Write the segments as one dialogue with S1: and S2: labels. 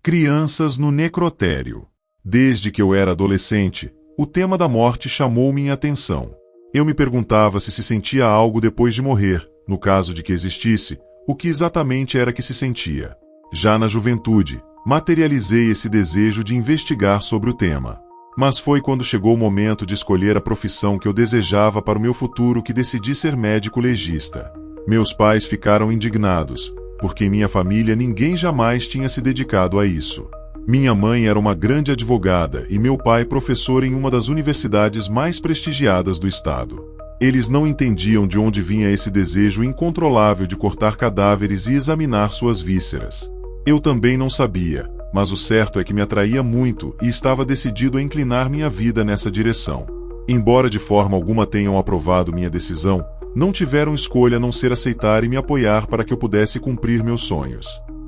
S1: Crianças no necrotério. Desde que eu era adolescente, o tema da morte chamou minha atenção. Eu me perguntava se sentia algo depois de morrer, no caso de que existisse, o que exatamente era que se sentia. Já na juventude, materializei esse desejo de investigar sobre o tema. Mas foi quando chegou o momento de escolher a profissão que eu desejava para o meu futuro que decidi ser médico legista. Meus pais ficaram indignados, porque em minha família ninguém jamais tinha se dedicado a isso. Minha mãe era uma grande advogada e meu pai professor em uma das universidades mais prestigiadas do estado. Eles não entendiam de onde vinha esse desejo incontrolável de cortar cadáveres e examinar suas vísceras. Eu também não sabia, mas o certo é que me atraía muito e estava decidido a inclinar minha vida nessa direção. Embora de forma alguma tenham aprovado minha decisão, não tiveram escolha a não ser aceitar e me apoiar para que eu pudesse cumprir meus sonhos.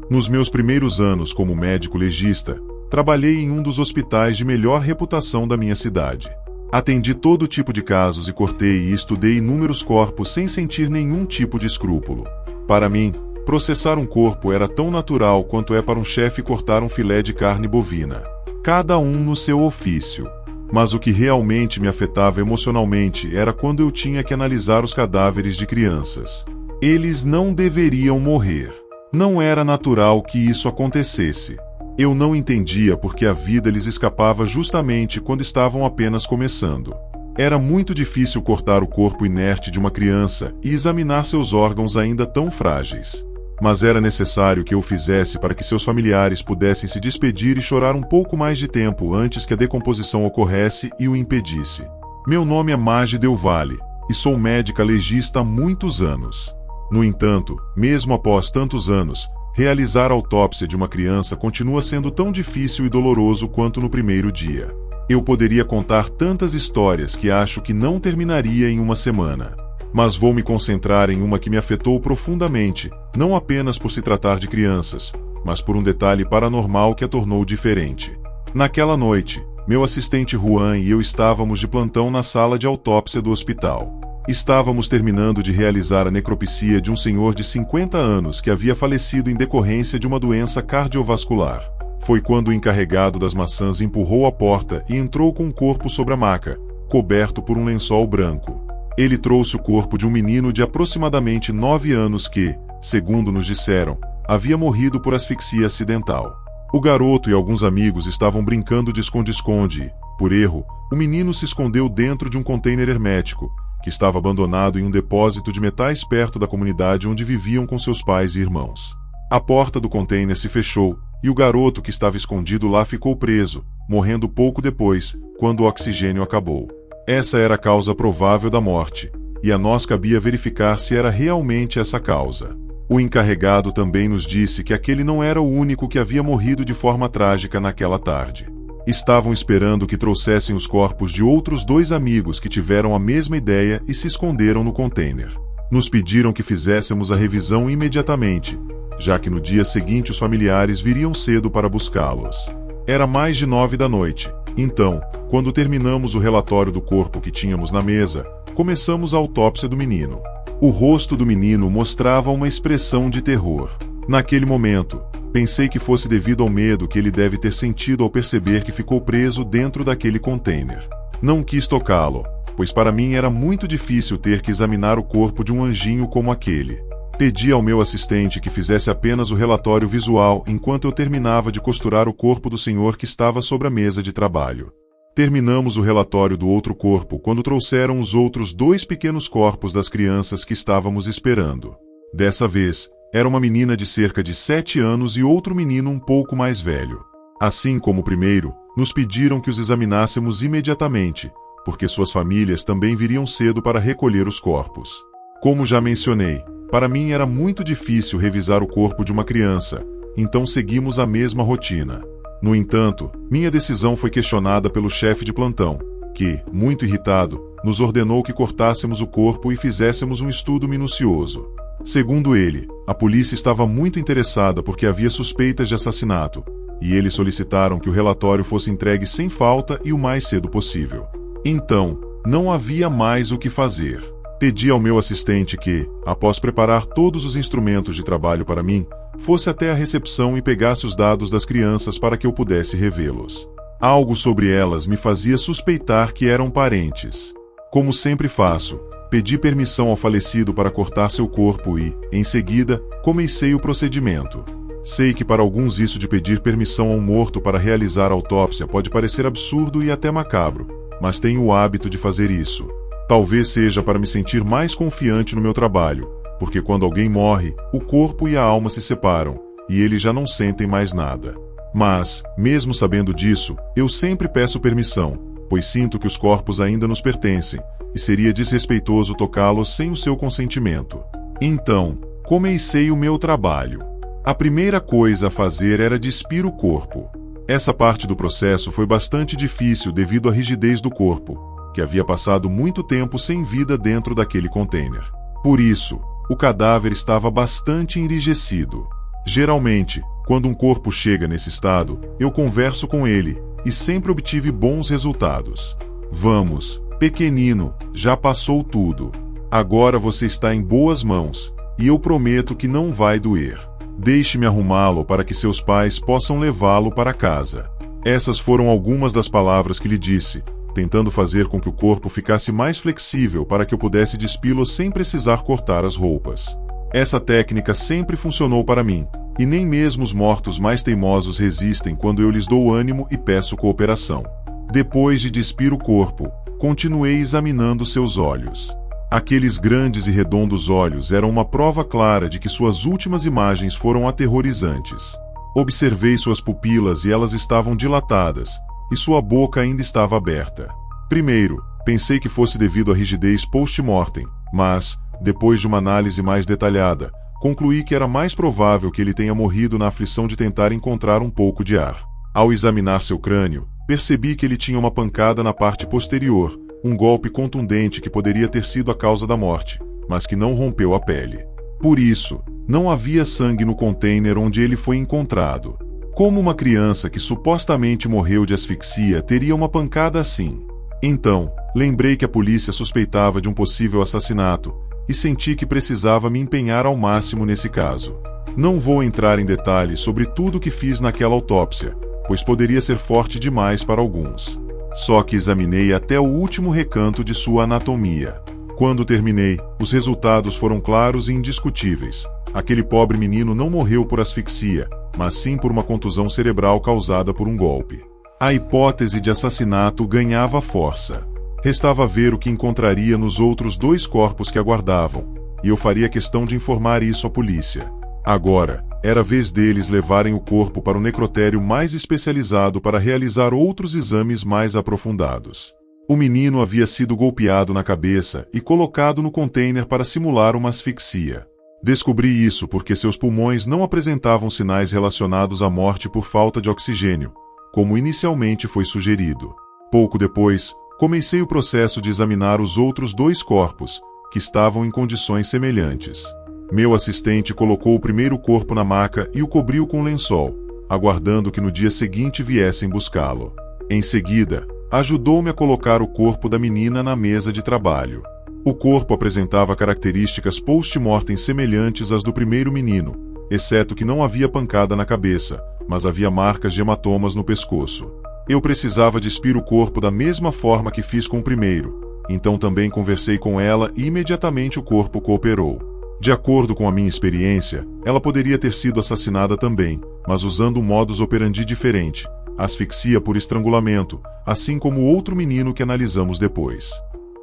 S1: Nos meus primeiros anos como médico legista, trabalhei em um dos hospitais de melhor reputação da minha cidade. Atendi todo tipo de casos e cortei e estudei inúmeros corpos sem sentir nenhum tipo de escrúpulo. Para mim, processar um corpo era tão natural quanto é para um chefe cortar um filé de carne bovina. Cada um no seu ofício. Mas o que realmente me afetava emocionalmente era quando eu tinha que analisar os cadáveres de crianças. Eles não deveriam morrer. Não era natural que isso acontecesse. Eu não entendia porque a vida lhes escapava justamente quando estavam apenas começando. Era muito difícil cortar o corpo inerte de uma criança e examinar seus órgãos ainda tão frágeis. Mas era necessário que eu o fizesse para que seus familiares pudessem se despedir e chorar um pouco mais de tempo antes que a decomposição ocorresse e o impedisse. Meu nome é Maggi Del Valle, e sou médica legista há muitos anos. No entanto, mesmo após tantos anos, realizar a autópsia de uma criança continua sendo tão difícil e doloroso quanto no primeiro dia. Eu poderia contar tantas histórias que acho que não terminaria em uma semana. Mas vou me concentrar em uma que me afetou profundamente, não apenas por se tratar de crianças, mas por um detalhe paranormal que a tornou diferente. Naquela noite, meu assistente Juan e eu estávamos de plantão na sala de autópsia do hospital. Estávamos terminando de realizar a necropsia de um senhor de 50 anos que havia falecido em decorrência de uma doença cardiovascular. Foi quando o encarregado das maçãs empurrou a porta e entrou com o corpo sobre a maca, coberto por um lençol branco. Ele trouxe o corpo de um menino de aproximadamente 9 anos que, segundo nos disseram, havia morrido por asfixia acidental. O garoto e alguns amigos estavam brincando de esconde-esconde e, por erro, o menino se escondeu dentro de um container hermético, que estava abandonado em um depósito de metais perto da comunidade onde viviam com seus pais e irmãos. A porta do container se fechou e o garoto que estava escondido lá ficou preso, morrendo pouco depois, quando o oxigênio acabou. Essa era a causa provável da morte, e a nós cabia verificar se era realmente essa causa. O encarregado também nos disse que aquele não era o único que havia morrido de forma trágica naquela tarde. Estavam esperando que trouxessem os corpos de outros 2 amigos que tiveram a mesma ideia e se esconderam no container. Nos pediram que fizéssemos a revisão imediatamente, já que no dia seguinte os familiares viriam cedo para buscá-los. Era mais de 9 da noite. Então, quando terminamos o relatório do corpo que tínhamos na mesa, começamos a autópsia do menino. O rosto do menino mostrava uma expressão de terror. Naquele momento, pensei que fosse devido ao medo que ele deve ter sentido ao perceber que ficou preso dentro daquele container. Não quis tocá-lo, pois para mim era muito difícil ter que examinar o corpo de um anjinho como aquele. Pedi ao meu assistente que fizesse apenas o relatório visual enquanto eu terminava de costurar o corpo do senhor que estava sobre a mesa de trabalho. Terminamos o relatório do outro corpo quando trouxeram os outros 2 pequenos corpos das crianças que estávamos esperando. Dessa vez, era uma menina de cerca de 7 anos e outro menino um pouco mais velho. Assim como o primeiro, nos pediram que os examinássemos imediatamente, porque suas famílias também viriam cedo para recolher os corpos. Como já mencionei, para mim era muito difícil revisar o corpo de uma criança, então seguimos a mesma rotina. No entanto, minha decisão foi questionada pelo chefe de plantão, que, muito irritado, nos ordenou que cortássemos o corpo e fizéssemos um estudo minucioso. Segundo ele, a polícia estava muito interessada porque havia suspeitas de assassinato, e eles solicitaram que o relatório fosse entregue sem falta e o mais cedo possível. Então, não havia mais o que fazer. Pedi ao meu assistente que, após preparar todos os instrumentos de trabalho para mim, fosse até a recepção e pegasse os dados das crianças para que eu pudesse revê-los. Algo sobre elas me fazia suspeitar que eram parentes. Como sempre faço, pedi permissão ao falecido para cortar seu corpo e, em seguida, comecei o procedimento. Sei que para alguns isso de pedir permissão a um morto para realizar a autópsia pode parecer absurdo e até macabro, mas tenho o hábito de fazer isso. Talvez seja para me sentir mais confiante no meu trabalho, porque quando alguém morre, o corpo e a alma se separam, e eles já não sentem mais nada. Mas, mesmo sabendo disso, eu sempre peço permissão, pois sinto que os corpos ainda nos pertencem, e seria desrespeitoso tocá-los sem o seu consentimento. Então, comecei o meu trabalho. A primeira coisa a fazer era despir o corpo. Essa parte do processo foi bastante difícil devido à rigidez do corpo, que havia passado muito tempo sem vida dentro daquele container. Por isso, o cadáver estava bastante enrijecido. Geralmente, quando um corpo chega nesse estado, eu converso com ele, e sempre obtive bons resultados. Vamos, pequenino, já passou tudo. Agora você está em boas mãos, e eu prometo que não vai doer. Deixe-me arrumá-lo para que seus pais possam levá-lo para casa. Essas foram algumas das palavras que lhe disse, tentando fazer com que o corpo ficasse mais flexível para que eu pudesse despí-lo sem precisar cortar as roupas. Essa técnica sempre funcionou para mim, e nem mesmo os mortos mais teimosos resistem quando eu lhes dou ânimo e peço cooperação. Depois de despir o corpo, continuei examinando seus olhos. Aqueles grandes e redondos olhos eram uma prova clara de que suas últimas imagens foram aterrorizantes. Observei suas pupilas e elas estavam dilatadas, e sua boca ainda estava aberta. Primeiro, pensei que fosse devido à rigidez post-mortem, mas, depois de uma análise mais detalhada, concluí que era mais provável que ele tenha morrido na aflição de tentar encontrar um pouco de ar. Ao examinar seu crânio, percebi que ele tinha uma pancada na parte posterior, um golpe contundente que poderia ter sido a causa da morte, mas que não rompeu a pele. Por isso, não havia sangue no container onde ele foi encontrado. Como uma criança que supostamente morreu de asfixia teria uma pancada assim? Então, lembrei que a polícia suspeitava de um possível assassinato, e senti que precisava me empenhar ao máximo nesse caso. Não vou entrar em detalhes sobre tudo o que fiz naquela autópsia, pois poderia ser forte demais para alguns. Só que examinei até o último recanto de sua anatomia. Quando terminei, os resultados foram claros e indiscutíveis. Aquele pobre menino não morreu por asfixia, mas sim por uma contusão cerebral causada por um golpe. A hipótese de assassinato ganhava força. Restava ver o que encontraria nos outros 2 corpos que aguardavam, e eu faria questão de informar isso à polícia. Agora, era vez deles levarem o corpo para o necrotério mais especializado para realizar outros exames mais aprofundados. O menino havia sido golpeado na cabeça e colocado no container para simular uma asfixia. Descobri isso porque seus pulmões não apresentavam sinais relacionados à morte por falta de oxigênio, como inicialmente foi sugerido. Pouco depois, comecei o processo de examinar os outros 2 corpos, que estavam em condições semelhantes. Meu assistente colocou o primeiro corpo na maca e o cobriu com lençol, aguardando que no dia seguinte viessem buscá-lo. Em seguida, ajudou-me a colocar o corpo da menina na mesa de trabalho. O corpo apresentava características post-mortem semelhantes às do primeiro menino, exceto que não havia pancada na cabeça, mas havia marcas de hematomas no pescoço. Eu precisava despir o corpo da mesma forma que fiz com o primeiro, então também conversei com ela e imediatamente o corpo cooperou. De acordo com a minha experiência, ela poderia ter sido assassinada também, mas usando um modus operandi diferente, asfixia por estrangulamento, assim como o outro menino que analisamos depois.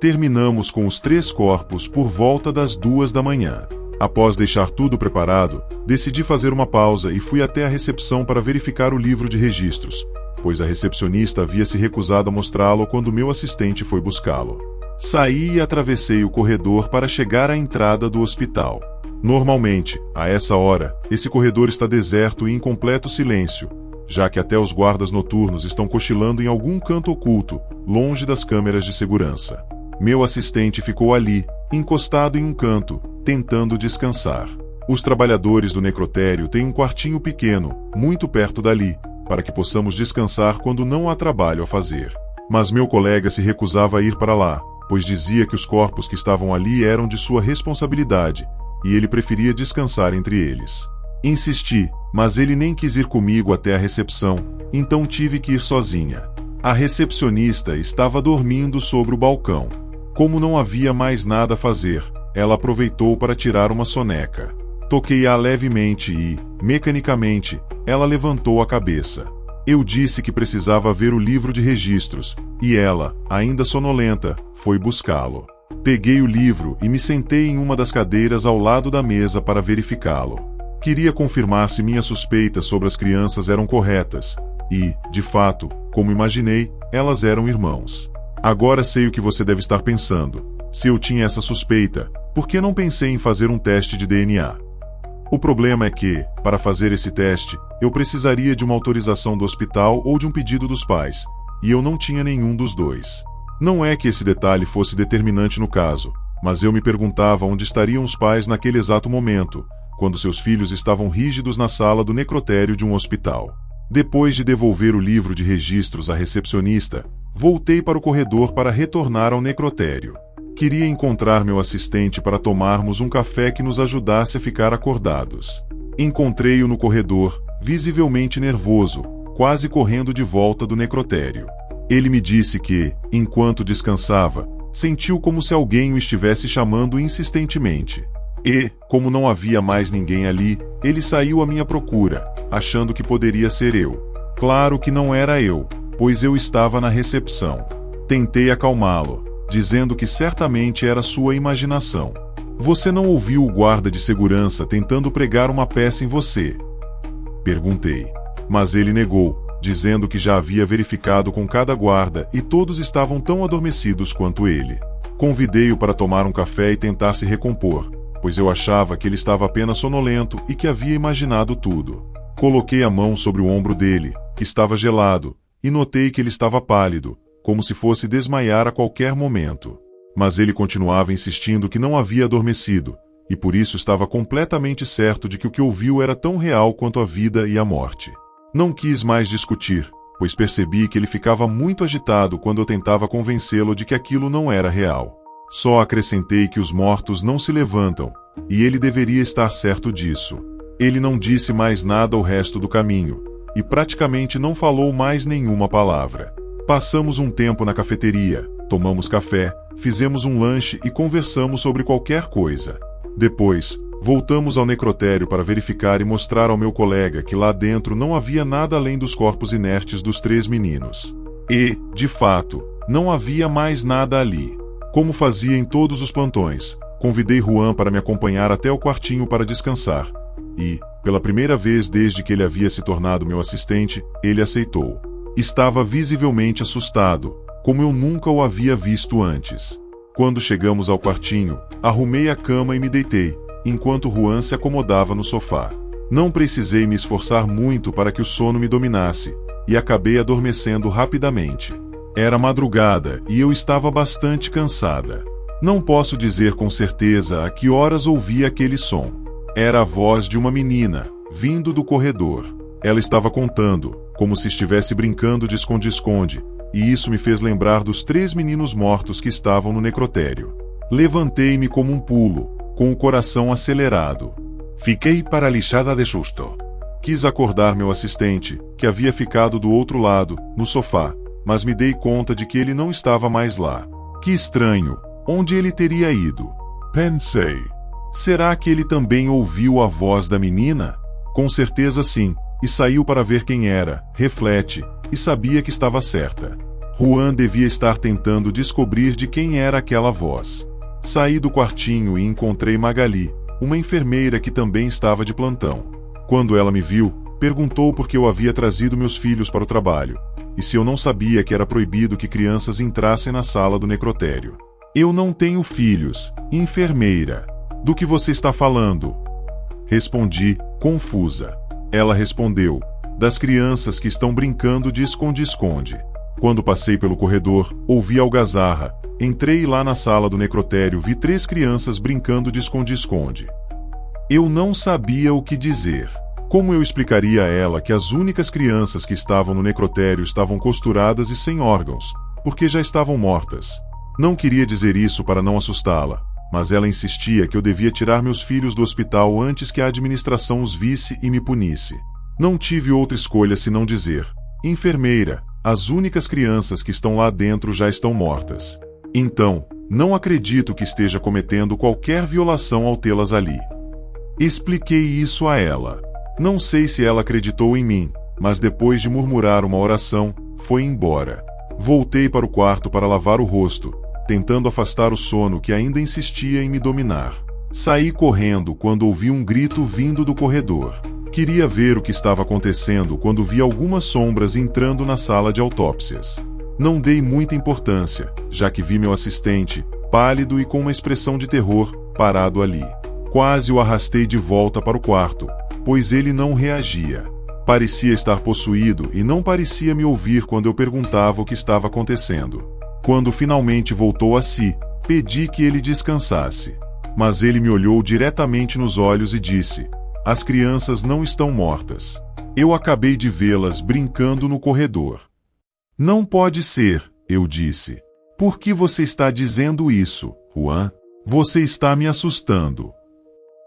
S1: Terminamos com os 3 corpos por volta das 2 da manhã. Após deixar tudo preparado, decidi fazer uma pausa e fui até a recepção para verificar o livro de registros, pois a recepcionista havia se recusado a mostrá-lo quando meu assistente foi buscá-lo. Saí e atravessei o corredor para chegar à entrada do hospital. Normalmente, a essa hora, esse corredor está deserto e em completo silêncio, já que até os guardas noturnos estão cochilando em algum canto oculto, longe das câmeras de segurança. Meu assistente ficou ali, encostado em um canto, tentando descansar. Os trabalhadores do necrotério têm um quartinho pequeno, muito perto dali, para que possamos descansar quando não há trabalho a fazer. Mas meu colega se recusava a ir para lá, pois dizia que os corpos que estavam ali eram de sua responsabilidade, e ele preferia descansar entre eles. Insisti, mas ele nem quis ir comigo até a recepção, então tive que ir sozinha. A recepcionista estava dormindo sobre o balcão. Como não havia mais nada a fazer, ela aproveitou para tirar uma soneca. Toquei-a levemente e, mecanicamente, ela levantou a cabeça. Eu disse que precisava ver o livro de registros, e ela, ainda sonolenta, foi buscá-lo. Peguei o livro e me sentei em uma das cadeiras ao lado da mesa para verificá-lo. Queria confirmar se minhas suspeitas sobre as crianças eram corretas, e, de fato, como imaginei, elas eram irmãos. Agora sei o que você deve estar pensando. Se eu tinha essa suspeita, por que não pensei em fazer um teste de DNA? O problema é que, para fazer esse teste, eu precisaria de uma autorização do hospital ou de um pedido dos pais, e eu não tinha nenhum dos dois. Não é que esse detalhe fosse determinante no caso, mas eu me perguntava onde estariam os pais naquele exato momento, quando seus filhos estavam rígidos na sala do necrotério de um hospital. Depois de devolver o livro de registros à recepcionista, voltei para o corredor para retornar ao necrotério. Queria encontrar meu assistente para tomarmos um café que nos ajudasse a ficar acordados. Encontrei-o no corredor, visivelmente nervoso, quase correndo de volta do necrotério. Ele me disse que, enquanto descansava, sentiu como se alguém o estivesse chamando insistentemente. E, como não havia mais ninguém ali, ele saiu à minha procura, achando que poderia ser eu. Claro que não era eu, pois eu estava na recepção. Tentei acalmá-lo, dizendo que certamente era sua imaginação. Você não ouviu o guarda de segurança tentando pregar uma peça em você? Perguntei. Mas ele negou, dizendo que já havia verificado com cada guarda e todos estavam tão adormecidos quanto ele. Convidei-o para tomar um café e tentar se recompor, pois eu achava que ele estava apenas sonolento e que havia imaginado tudo. Coloquei a mão sobre o ombro dele, que estava gelado, e notei que ele estava pálido, como se fosse desmaiar a qualquer momento. Mas ele continuava insistindo que não havia adormecido, e por isso estava completamente certo de que o que ouviu era tão real quanto a vida e a morte. Não quis mais discutir, pois percebi que ele ficava muito agitado quando eu tentava convencê-lo de que aquilo não era real. Só acrescentei que os mortos não se levantam, e ele deveria estar certo disso. Ele não disse mais nada o resto do caminho, e praticamente não falou mais nenhuma palavra. Passamos um tempo na cafeteria, tomamos café, fizemos um lanche e conversamos sobre qualquer coisa. Depois, voltamos ao necrotério para verificar e mostrar ao meu colega que lá dentro não havia nada além dos corpos inertes dos 3 meninos. E, de fato, não havia mais nada ali. Como fazia em todos os plantões, convidei Juan para me acompanhar até o quartinho para descansar. E, pela primeira vez desde que ele havia se tornado meu assistente, ele aceitou. Estava visivelmente assustado, como eu nunca o havia visto antes. Quando chegamos ao quartinho, arrumei a cama e me deitei, enquanto Juan se acomodava no sofá. Não precisei me esforçar muito para que o sono me dominasse, e acabei adormecendo rapidamente. Era madrugada e eu estava bastante cansada. Não posso dizer com certeza a que horas ouvi aquele som. Era a voz de uma menina, vindo do corredor. Ela estava contando, como se estivesse brincando de esconde-esconde, e isso me fez lembrar dos 3 meninos mortos que estavam no necrotério. Levantei-me como um pulo, com o coração acelerado. Fiquei paralisada de susto. Quis acordar meu assistente, que havia ficado do outro lado, no sofá, mas me dei conta de que ele não estava mais lá. Que estranho, onde ele teria ido? Pensei. Será que ele também ouviu a voz da menina? Com certeza sim, e saiu para ver quem era, reflete, e sabia que estava certa. Juan devia estar tentando descobrir de quem era aquela voz. Saí do quartinho e encontrei Magali, uma enfermeira que também estava de plantão. Quando ela me viu, perguntou por que eu havia trazido meus filhos para o trabalho, e se eu não sabia que era proibido que crianças entrassem na sala do necrotério. Eu não tenho filhos, enfermeira. Do que você está falando? Respondi, confusa. Ela respondeu, das crianças que estão brincando de esconde-esconde. Quando passei pelo corredor, ouvi algazarra. Entrei lá na sala do necrotério, vi 3 crianças brincando de esconde-esconde. Eu não sabia o que dizer. Como eu explicaria a ela que as únicas crianças que estavam no necrotério estavam costuradas e sem órgãos, porque já estavam mortas? Não queria dizer isso para não assustá-la, mas ela insistia que eu devia tirar meus filhos do hospital antes que a administração os visse e me punisse. Não tive outra escolha senão dizer: enfermeira, as únicas crianças que estão lá dentro já estão mortas. Então, não acredito que esteja cometendo qualquer violação ao tê-las ali. Expliquei isso a ela. Não sei se ela acreditou em mim, mas depois de murmurar uma oração, foi embora. Voltei para o quarto para lavar o rosto, tentando afastar o sono que ainda insistia em me dominar. Saí correndo quando ouvi um grito vindo do corredor. Queria ver o que estava acontecendo quando vi algumas sombras entrando na sala de autópsias. Não dei muita importância, já que vi meu assistente, pálido e com uma expressão de terror, parado ali. Quase o arrastei de volta para o quarto, pois ele não reagia. Parecia estar possuído e não parecia me ouvir quando eu perguntava o que estava acontecendo. Quando finalmente voltou a si, pedi que ele descansasse. Mas ele me olhou diretamente nos olhos e disse: as crianças não estão mortas. Eu acabei de vê-las brincando no corredor. Não pode ser, eu disse. Por que você está dizendo isso, Juan? Você está me assustando.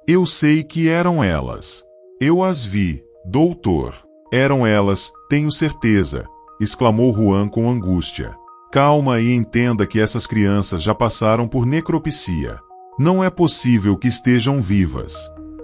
S1: Eu sei que eram elas. Eu as vi, doutor. Eram elas, tenho certeza, exclamou Juan com angústia. Calma e entenda que essas crianças já passaram por necropsia. Não é possível que estejam vivas.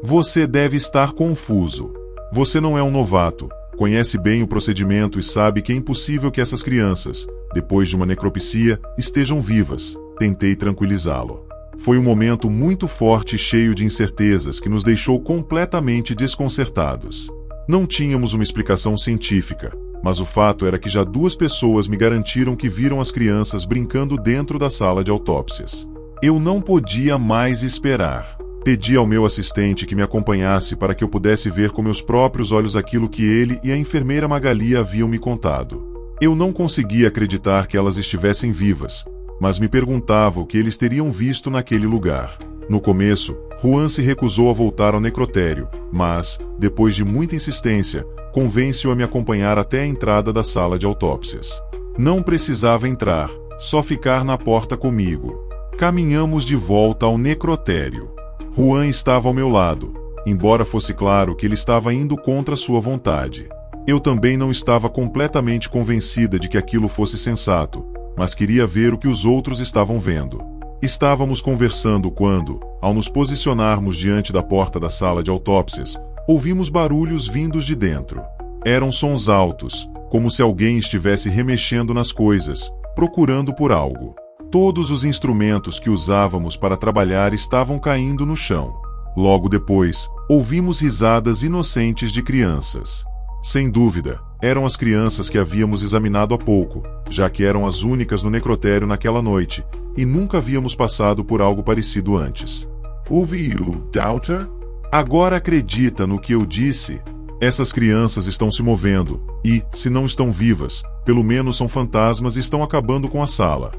S1: Você deve estar confuso. Você não é um novato, conhece bem o procedimento e sabe que é impossível que essas crianças, depois de uma necropsia, estejam vivas. Tentei tranquilizá-lo. Foi um momento muito forte e cheio de incertezas que nos deixou completamente desconcertados. Não tínhamos uma explicação científica, mas o fato era que já 2 pessoas me garantiram que viram as crianças brincando dentro da sala de autópsias. Eu não podia mais esperar. Pedi ao meu assistente que me acompanhasse para que eu pudesse ver com meus próprios olhos aquilo que ele e a enfermeira Magali haviam me contado. Eu não conseguia acreditar que elas estivessem vivas, mas me perguntava o que eles teriam visto naquele lugar. No começo, Juan se recusou a voltar ao necrotério, mas, depois de muita insistência, convence-o a me acompanhar até a entrada da sala de autópsias. Não precisava entrar, só ficar na porta comigo. Caminhamos de volta ao necrotério. Juan estava ao meu lado, embora fosse claro que ele estava indo contra sua vontade. Eu também não estava completamente convencida de que aquilo fosse sensato, mas queria ver o que os outros estavam vendo. Estávamos conversando quando, ao nos posicionarmos diante da porta da sala de autópsias, ouvimos barulhos vindos de dentro. Eram sons altos, como se alguém estivesse remexendo nas coisas, procurando por algo. Todos os instrumentos que usávamos para trabalhar estavam caindo no chão. Logo depois, ouvimos risadas inocentes de crianças. Sem dúvida, eram as crianças que havíamos examinado há pouco, já que eram as únicas no necrotério naquela noite, e nunca havíamos passado por algo parecido antes.
S2: Ouviu, Daughter?
S1: Agora acredita no que eu disse? Essas crianças estão se movendo, e, se não estão vivas, pelo menos são fantasmas e estão acabando com a sala.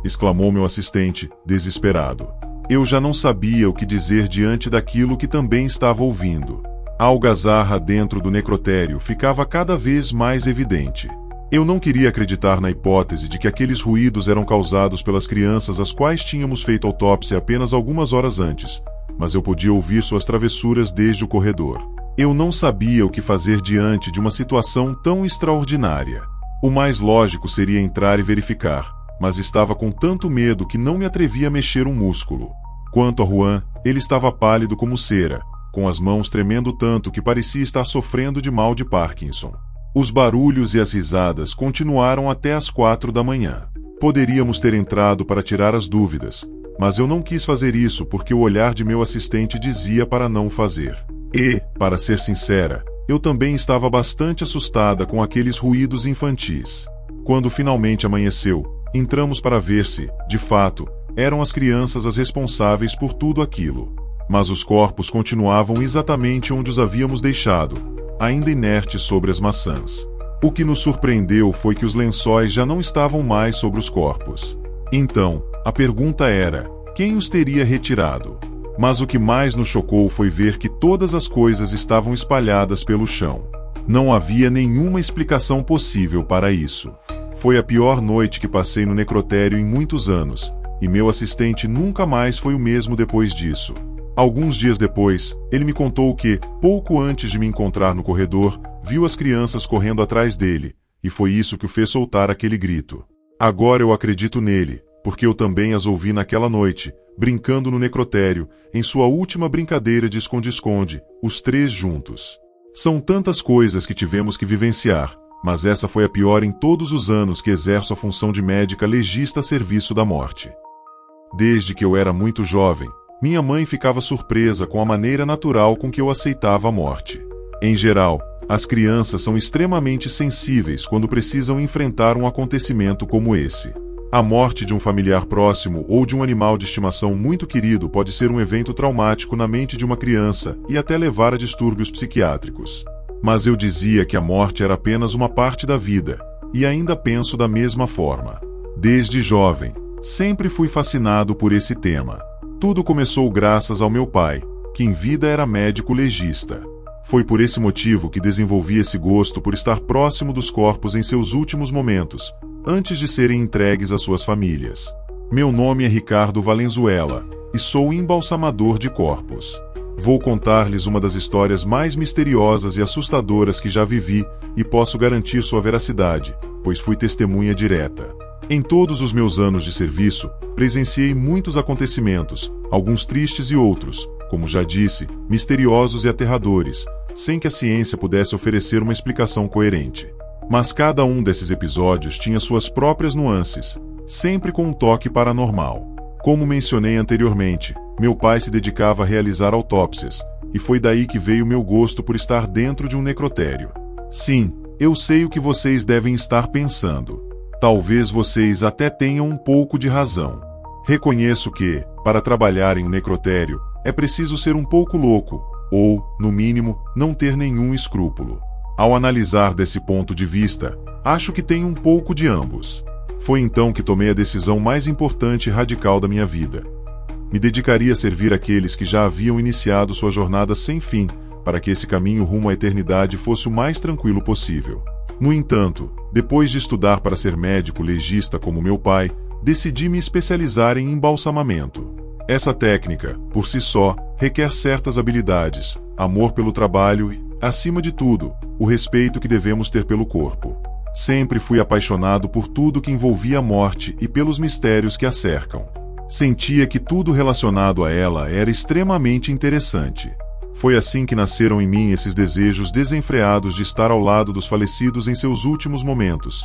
S1: Exclamou meu assistente, desesperado. Eu já não sabia o que dizer diante daquilo que também estava ouvindo. A algazarra dentro do necrotério ficava cada vez mais evidente. Eu não queria acreditar na hipótese de que aqueles ruídos eram causados pelas crianças às quais tínhamos feito autópsia apenas algumas horas antes, mas eu podia ouvir suas travessuras desde o corredor. Eu não sabia o que fazer diante de uma situação tão extraordinária. O mais lógico seria entrar e verificar, mas estava com tanto medo que não me atrevia a mexer um músculo. Quanto a Juan, ele estava pálido como cera, com as mãos tremendo tanto que parecia estar sofrendo de mal de Parkinson. Os barulhos e as risadas continuaram até às 4 da manhã. Poderíamos ter entrado para tirar as dúvidas, mas eu não quis fazer isso porque o olhar de meu assistente dizia para não fazer. E, para ser sincera, eu também estava bastante assustada com aqueles ruídos infantis. Quando finalmente amanheceu, entramos para ver se, de fato, eram as crianças as responsáveis por tudo aquilo. Mas os corpos continuavam exatamente onde os havíamos deixado, ainda inertes sobre as maçãs. O que nos surpreendeu foi que os lençóis já não estavam mais sobre os corpos. Então, a pergunta era, quem os teria retirado? Mas o que mais nos chocou foi ver que todas as coisas estavam espalhadas pelo chão. Não havia nenhuma explicação possível para isso. Foi a pior noite que passei no necrotério em muitos anos, e meu assistente nunca mais foi o mesmo depois disso. Alguns dias depois, ele me contou que, pouco antes de me encontrar no corredor, viu as crianças correndo atrás dele, e foi isso que o fez soltar aquele grito. Agora eu acredito nele, porque eu também as ouvi naquela noite, brincando no necrotério, em sua última brincadeira de esconde-esconde, os três juntos. São tantas coisas que tivemos que vivenciar, mas essa foi a pior em todos os anos que exerço a função de médica legista a serviço da morte. Desde que eu era muito jovem, minha mãe ficava surpresa com a maneira natural com que eu aceitava a morte. Em geral, as crianças são extremamente sensíveis quando precisam enfrentar um acontecimento como esse. A morte de um familiar próximo ou de um animal de estimação muito querido pode ser um evento traumático na mente de uma criança e até levar a distúrbios psiquiátricos. Mas eu dizia que a morte era apenas uma parte da vida, e ainda penso da mesma forma. Desde jovem, sempre fui fascinado por esse tema. Tudo começou graças ao meu pai, que em vida era médico legista. Foi por esse motivo que desenvolvi esse gosto por estar próximo dos corpos em seus últimos momentos, antes de serem entregues às suas famílias. Meu nome é Ricardo Valenzuela, e sou embalsamador de corpos. Vou contar-lhes uma das histórias mais misteriosas e assustadoras que já vivi, e posso garantir sua veracidade, pois fui testemunha direta. Em todos os meus anos de serviço, presenciei muitos acontecimentos, alguns tristes e outros, como já disse, misteriosos e aterradores, sem que a ciência pudesse oferecer uma explicação coerente. Mas cada um desses episódios tinha suas próprias nuances, sempre com um toque paranormal. Como mencionei anteriormente, meu pai se dedicava a realizar autópsias, e foi daí que veio meu gosto por estar dentro de um necrotério. Sim, eu sei o que vocês devem estar pensando. Talvez vocês até tenham um pouco de razão. Reconheço que, para trabalhar em um necrotério, é preciso ser um pouco louco, ou, no mínimo, não ter nenhum escrúpulo. Ao analisar desse ponto de vista, acho que tenho um pouco de ambos. Foi então que tomei a decisão mais importante e radical da minha vida. Me dedicaria a servir aqueles que já haviam iniciado sua jornada sem fim, para que esse caminho rumo à eternidade fosse o mais tranquilo possível. No entanto, depois de estudar para ser médico legista como meu pai, decidi me especializar em embalsamamento. Essa técnica, por si só, requer certas habilidades, amor pelo trabalho e, acima de tudo, o respeito que devemos ter pelo corpo. Sempre fui apaixonado por tudo que envolvia a morte e pelos mistérios que a cercam. Sentia que tudo relacionado a ela era extremamente interessante. Foi assim que nasceram em mim esses desejos desenfreados de estar ao lado dos falecidos em seus últimos momentos,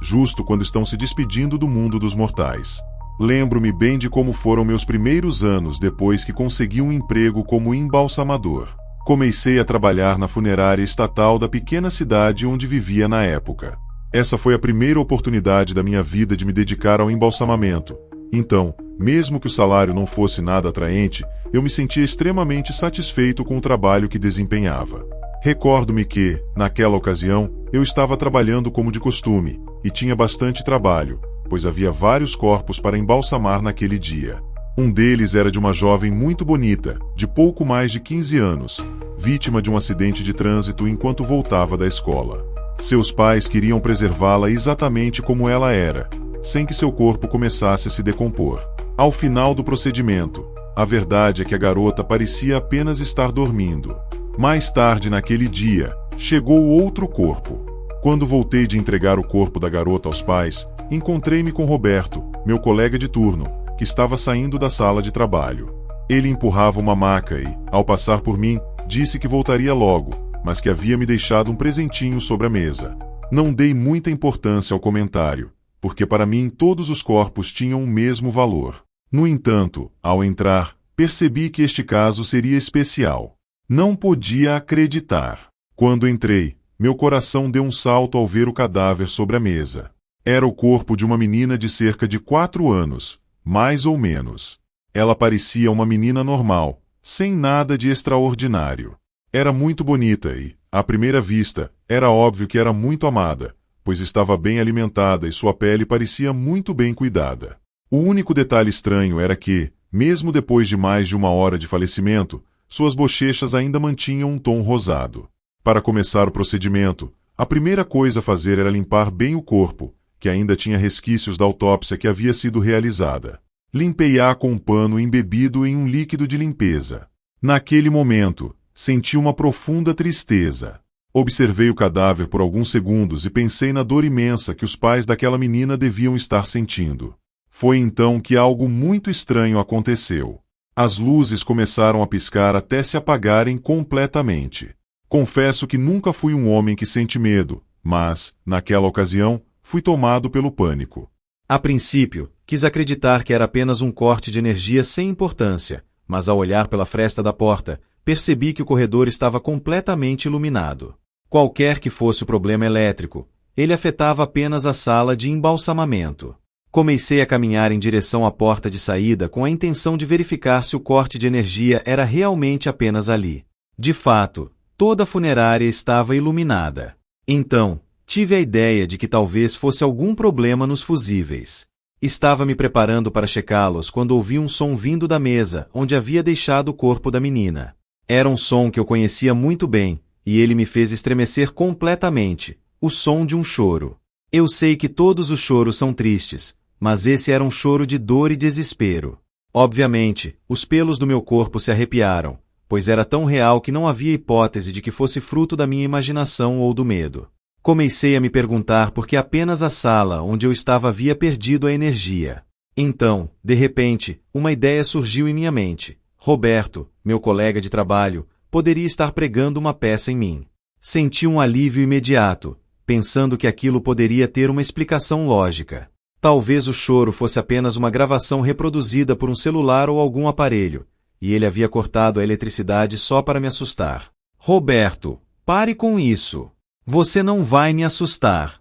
S1: justo quando estão se despedindo do mundo dos mortais. Lembro-me bem de como foram meus primeiros anos depois que consegui um emprego como embalsamador. Comecei a trabalhar na funerária estatal da pequena cidade onde vivia na época. Essa foi a primeira oportunidade da minha vida de me dedicar ao embalsamamento. Então, mesmo que o salário não fosse nada atraente, eu me sentia extremamente satisfeito com o trabalho que desempenhava. Recordo-me que, naquela ocasião, eu estava trabalhando como de costume, e tinha bastante trabalho, pois havia vários corpos para embalsamar naquele dia. Um deles era de uma jovem muito bonita, de pouco mais de 15 anos, vítima de um acidente de trânsito enquanto voltava da escola. Seus pais queriam preservá-la exatamente como ela era, sem que seu corpo começasse a se decompor. Ao final do procedimento, a verdade é que a garota parecia apenas estar dormindo. Mais tarde naquele dia, chegou outro corpo. Quando voltei de entregar o corpo da garota aos pais, encontrei-me com Roberto, meu colega de turno, que estava saindo da sala de trabalho. Ele empurrava uma maca e, ao passar por mim, disse que voltaria logo, mas que havia me deixado um presentinho sobre a mesa. Não dei muita importância ao comentário, porque para mim todos os corpos tinham o mesmo valor. No entanto, ao entrar, percebi que este caso seria especial. Não podia acreditar. Quando entrei, meu coração deu um salto ao ver o cadáver sobre a mesa. Era o corpo de uma menina de cerca de 4 anos, mais ou menos. Ela parecia uma menina normal, sem nada de extraordinário. Era muito bonita e, à primeira vista, era óbvio que era muito amada, pois estava bem alimentada e sua pele parecia muito bem cuidada. O único detalhe estranho era que, mesmo depois de mais de 1 hora de falecimento, suas bochechas ainda mantinham um tom rosado. Para começar o procedimento, a primeira coisa a fazer era limpar bem o corpo, que ainda tinha resquícios da autópsia que havia sido realizada. Limpei-a com um pano embebido em um líquido de limpeza. Naquele momento, senti uma profunda tristeza. Observei o cadáver por alguns segundos e pensei na dor imensa que os pais daquela menina deviam estar sentindo. Foi então que algo muito estranho aconteceu. As luzes começaram a piscar até se apagarem completamente. Confesso que nunca fui um homem que sente medo, mas, naquela ocasião, fui tomado pelo pânico.
S3: A princípio, quis acreditar que era apenas um corte de energia sem importância, mas ao olhar pela fresta da porta, percebi que o corredor estava completamente iluminado. Qualquer que fosse o problema elétrico, ele afetava apenas a sala de embalsamamento. Comecei a caminhar em direção à porta de saída com a intenção de verificar se o corte de energia era realmente apenas ali. De fato, toda a funerária estava iluminada. Então, tive a ideia de que talvez fosse algum problema nos fusíveis. Estava me preparando para checá-los quando ouvi um som vindo da mesa onde havia deixado o corpo da menina. Era um som que eu conhecia muito bem, e ele me fez estremecer completamente, o som de um choro. Eu sei que todos os choros são tristes, mas esse era um choro de dor e desespero. Obviamente, os pelos do meu corpo se arrepiaram, pois era tão real que não havia hipótese de que fosse fruto da minha imaginação ou do medo. Comecei a me perguntar por que apenas a sala onde eu estava havia perdido a energia. Então, de repente, uma ideia surgiu em minha mente. Roberto, meu colega de trabalho, poderia estar pregando uma peça em mim. Senti um alívio imediato, pensando que aquilo poderia ter uma explicação lógica. Talvez o choro fosse apenas uma gravação reproduzida por um celular ou algum aparelho, e ele havia cortado a eletricidade só para me assustar. Roberto, pare com isso! Você não vai me assustar!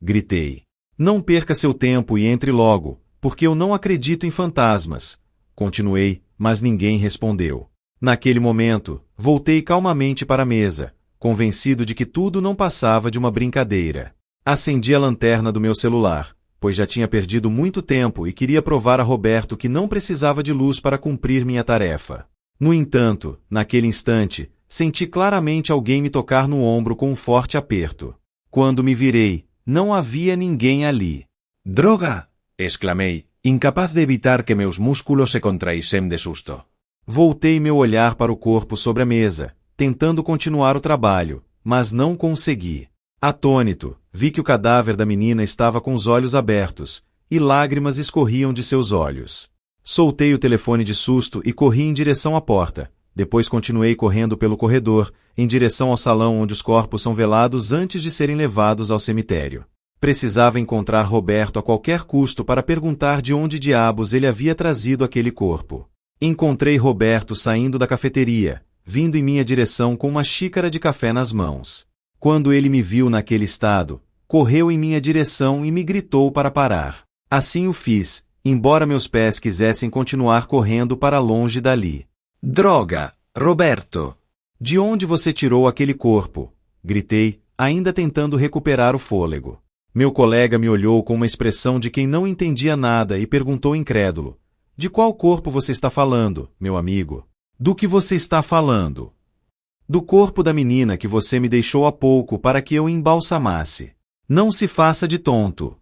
S3: Gritei. Não perca seu tempo e entre logo, porque eu não acredito em fantasmas. Continuei, mas ninguém respondeu. Naquele momento, voltei calmamente para a mesa, convencido de que tudo não passava de uma brincadeira. Acendi a lanterna do meu celular, pois já tinha perdido muito tempo e queria provar a Roberto que não precisava de luz para cumprir minha tarefa. No entanto, naquele instante, senti claramente alguém me tocar no ombro com um forte aperto. Quando me virei, não havia ninguém ali.
S4: «Droga!» exclamei, incapaz de evitar que meus músculos se contraíssem de susto.
S3: Voltei meu olhar para o corpo sobre a mesa, tentando continuar o trabalho, mas não consegui. Atônito, vi que o cadáver da menina estava com os olhos abertos, e lágrimas escorriam de seus olhos. Soltei o telefone de susto e corri em direção à porta. Depois continuei correndo pelo corredor, em direção ao salão onde os corpos são velados antes de serem levados ao cemitério. Precisava encontrar Roberto a qualquer custo para perguntar de onde diabos ele havia trazido aquele corpo. Encontrei Roberto saindo da cafeteria, vindo em minha direção com uma xícara de café nas mãos. Quando ele me viu naquele estado, correu em minha direção e me gritou para parar. Assim o fiz, embora meus pés quisessem continuar correndo para longe dali.
S4: «Droga! Roberto!»
S3: De onde você tirou aquele corpo? Gritei, ainda tentando recuperar o fôlego. Meu colega me olhou com uma expressão de quem não entendia nada e perguntou incrédulo. De qual corpo você está falando, meu amigo? Do que você está falando? Do corpo da menina que você me deixou há pouco para que eu embalsamasse. Não se faça de tonto,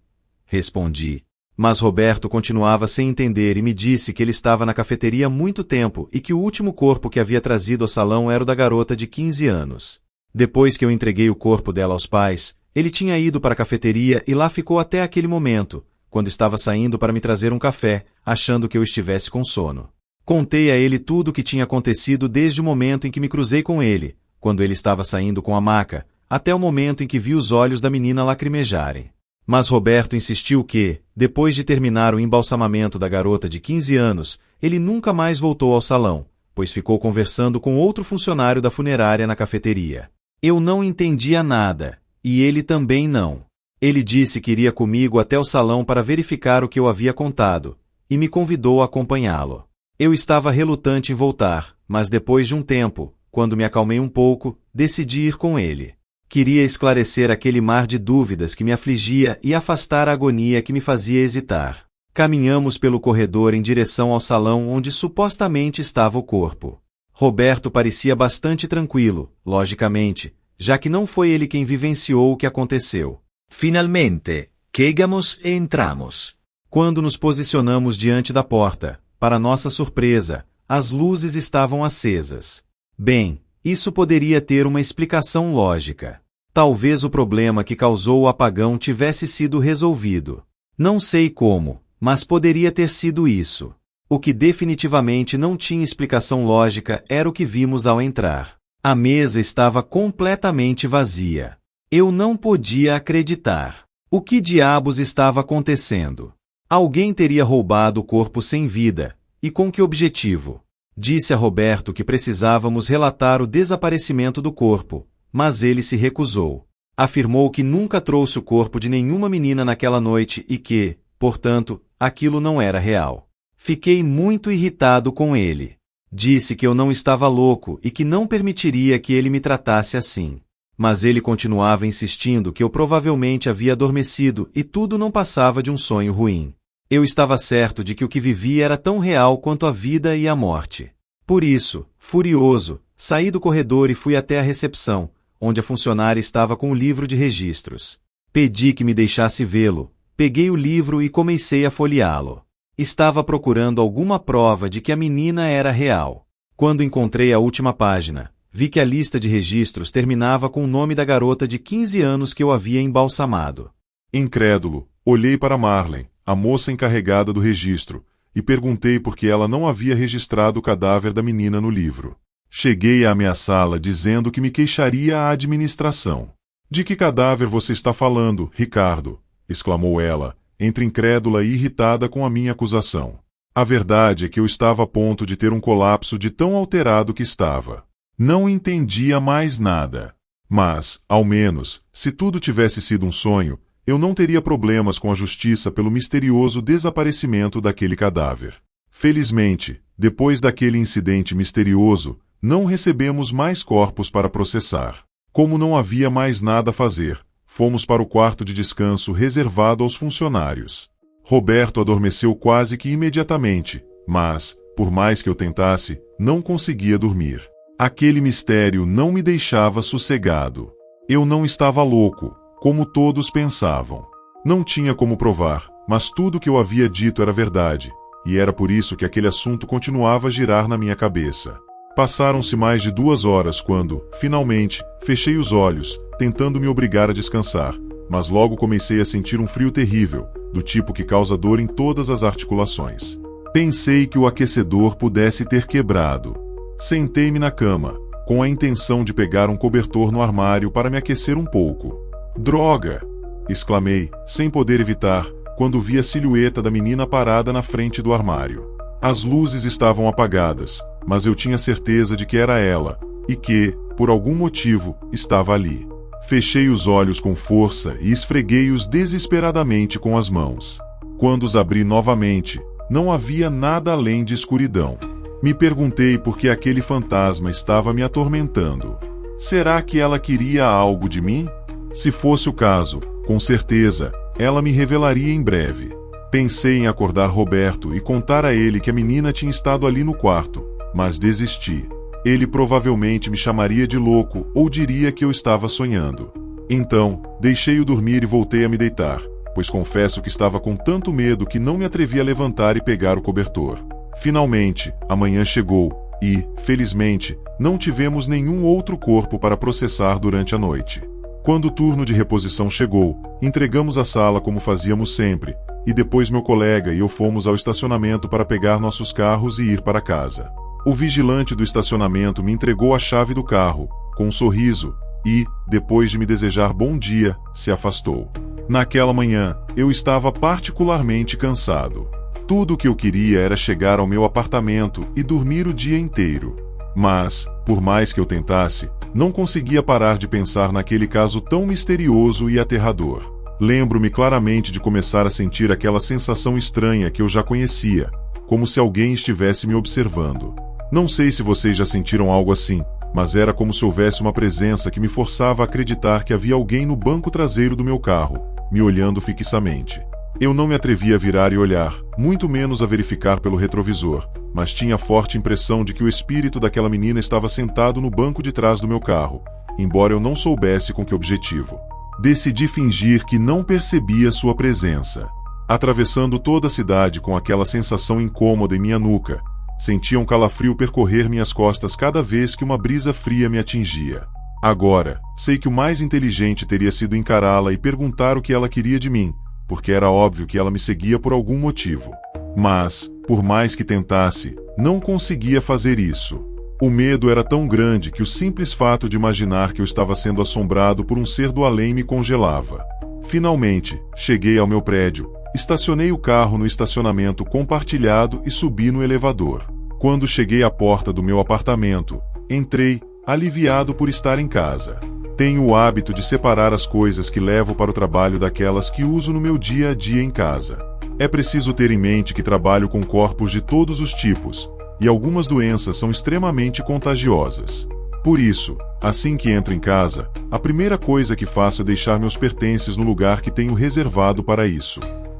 S3: respondi. Mas Roberto continuava sem entender e me disse que ele estava na cafeteria há muito tempo e que o último corpo que havia trazido ao salão era o da garota de 15 anos. Depois que eu entreguei o corpo dela aos pais, ele tinha ido para a cafeteria e lá ficou até aquele momento, quando estava saindo para me trazer um café, achando que eu estivesse com sono. Contei a ele tudo o que tinha acontecido desde o momento em que me cruzei com ele, quando ele estava saindo com a maca, até o momento em que vi os olhos da menina lacrimejarem. Mas Roberto insistiu que, depois de terminar o embalsamamento da garota de 15 anos, ele nunca mais voltou ao salão, pois ficou conversando com outro funcionário da funerária na cafeteria. Eu não entendia nada, e ele também não. Ele disse que iria comigo até o salão para verificar o que eu havia contado, e me convidou a acompanhá-lo. Eu estava relutante em voltar, mas depois de um tempo, quando me acalmei um pouco, decidi ir com ele. Queria esclarecer aquele mar de dúvidas que me afligia e afastar a agonia que me fazia hesitar. Caminhamos pelo corredor em direção ao salão onde supostamente estava o corpo. Roberto parecia bastante tranquilo, logicamente, já que não foi ele quem vivenciou o que aconteceu.
S4: «Finalmente, chegamos e entramos»,
S3: Quando nos posicionamos diante da porta, para nossa surpresa, as luzes estavam acesas. Bem, isso poderia ter uma explicação lógica. Talvez o problema que causou o apagão tivesse sido resolvido. Não sei como, mas poderia ter sido isso. O que definitivamente não tinha explicação lógica era o que vimos ao entrar. A mesa estava completamente vazia. Eu não podia acreditar. O que diabos estava acontecendo? Alguém teria roubado o corpo sem vida, e com que objetivo? Disse a Roberto que precisávamos relatar o desaparecimento do corpo, mas ele se recusou. Afirmou que nunca trouxe o corpo de nenhuma menina naquela noite e que, portanto, aquilo não era real. Fiquei muito irritado com ele. Disse que eu não estava louco e que não permitiria que ele me tratasse assim. Mas ele continuava insistindo que eu provavelmente havia adormecido e tudo não passava de um sonho ruim. Eu estava certo de que o que vivia era tão real quanto a vida e a morte. Por isso, furioso, saí do corredor e fui até a recepção, onde a funcionária estava com o livro de registros. Pedi que me deixasse vê-lo, peguei o livro e comecei a folheá-lo. Estava procurando alguma prova de que a menina era real. Quando encontrei a última página, vi que a lista de registros terminava com o nome da garota de 15 anos que eu havia embalsamado.
S1: Incrédulo, olhei para Marlene, a moça encarregada do registro, e perguntei por que ela não havia registrado o cadáver da menina no livro. Cheguei a ameaçá-la dizendo que me queixaria à administração. De que cadáver você está falando, Ricardo? Exclamou ela, entre incrédula e irritada com a minha acusação. A verdade é que eu estava a ponto de ter um colapso de tão alterado que estava. Não entendia mais nada. Mas, ao menos, se tudo tivesse sido um sonho, eu não teria problemas com a justiça pelo misterioso desaparecimento daquele cadáver. Felizmente, depois daquele incidente misterioso, não recebemos mais corpos para processar. Como não havia mais nada a fazer, fomos para o quarto de descanso reservado aos funcionários. Roberto adormeceu quase que imediatamente, mas, por mais que eu tentasse, não conseguia dormir. Aquele mistério não me deixava sossegado. Eu não estava louco, como todos pensavam. Não tinha como provar, mas tudo que eu havia dito era verdade, e era por isso que aquele assunto continuava a girar na minha cabeça. Passaram-se mais de 2 horas quando, finalmente, fechei os olhos, tentando me obrigar a descansar, mas logo comecei a sentir um frio terrível, do tipo que causa dor em todas as articulações. Pensei que o aquecedor pudesse ter quebrado. Sentei-me na cama, com a intenção de pegar um cobertor no armário para me aquecer um pouco. Droga! Exclamei, sem poder evitar, quando vi a silhueta da menina parada na frente do armário. As luzes estavam apagadas, mas eu tinha certeza de que era ela, e que, por algum motivo, estava ali. Fechei os olhos com força e esfreguei-os desesperadamente com as mãos. Quando os abri novamente, não havia nada além de escuridão. Me perguntei por que aquele fantasma estava me atormentando. Será que ela queria algo de mim? Se fosse o caso, com certeza, ela me revelaria em breve. Pensei em acordar Roberto e contar a ele que a menina tinha estado ali no quarto, mas desisti. Ele provavelmente me chamaria de louco ou diria que eu estava sonhando. Então, deixei-o dormir e voltei a me deitar, pois confesso que estava com tanto medo que não me atrevi a levantar e pegar o cobertor. Finalmente, a manhã chegou e, felizmente, não tivemos nenhum outro corpo para processar durante a noite. Quando o turno de reposição chegou, entregamos a sala como fazíamos sempre, e depois meu colega e eu fomos ao estacionamento para pegar nossos carros e ir para casa. O vigilante do estacionamento me entregou a chave do carro, com um sorriso, e, depois de me desejar bom dia, se afastou. Naquela manhã, eu estava particularmente cansado. Tudo o que eu queria era chegar ao meu apartamento e dormir o dia inteiro. Mas, por mais que eu tentasse, não conseguia parar de pensar naquele caso tão misterioso e aterrador. Lembro-me claramente de começar a sentir aquela sensação estranha que eu já conhecia, como se alguém estivesse me observando. Não sei se vocês já sentiram algo assim, mas era como se houvesse uma presença que me forçava a acreditar que havia alguém no banco traseiro do meu carro, me olhando fixamente. Eu não me atrevia a virar e olhar, muito menos a verificar pelo retrovisor, mas tinha a forte impressão de que o espírito daquela menina estava sentado no banco de trás do meu carro, embora eu não soubesse com que objetivo. Decidi fingir que não percebia sua presença. Atravessando toda a cidade com aquela sensação incômoda em minha nuca, sentia um calafrio percorrer minhas costas cada vez que uma brisa fria me atingia. Agora, sei que o mais inteligente teria sido encará-la e perguntar o que ela queria de mim, porque era óbvio que ela me seguia por algum motivo. Mas, por mais que tentasse, não conseguia fazer isso. O medo era tão grande que o simples fato de imaginar que eu estava sendo assombrado por um ser do além me congelava. Finalmente, cheguei ao meu prédio, estacionei o carro no estacionamento compartilhado e subi no elevador. Quando cheguei à porta do meu apartamento, entrei, aliviado por estar em casa. Tenho o hábito de separar as coisas que levo para o trabalho daquelas que uso no meu dia a dia em casa. É preciso ter em mente que trabalho com corpos de todos os tipos, e algumas doenças são extremamente contagiosas. Por isso, assim que entro em casa, a primeira coisa que faço é deixar meus pertences no lugar que tenho reservado para isso.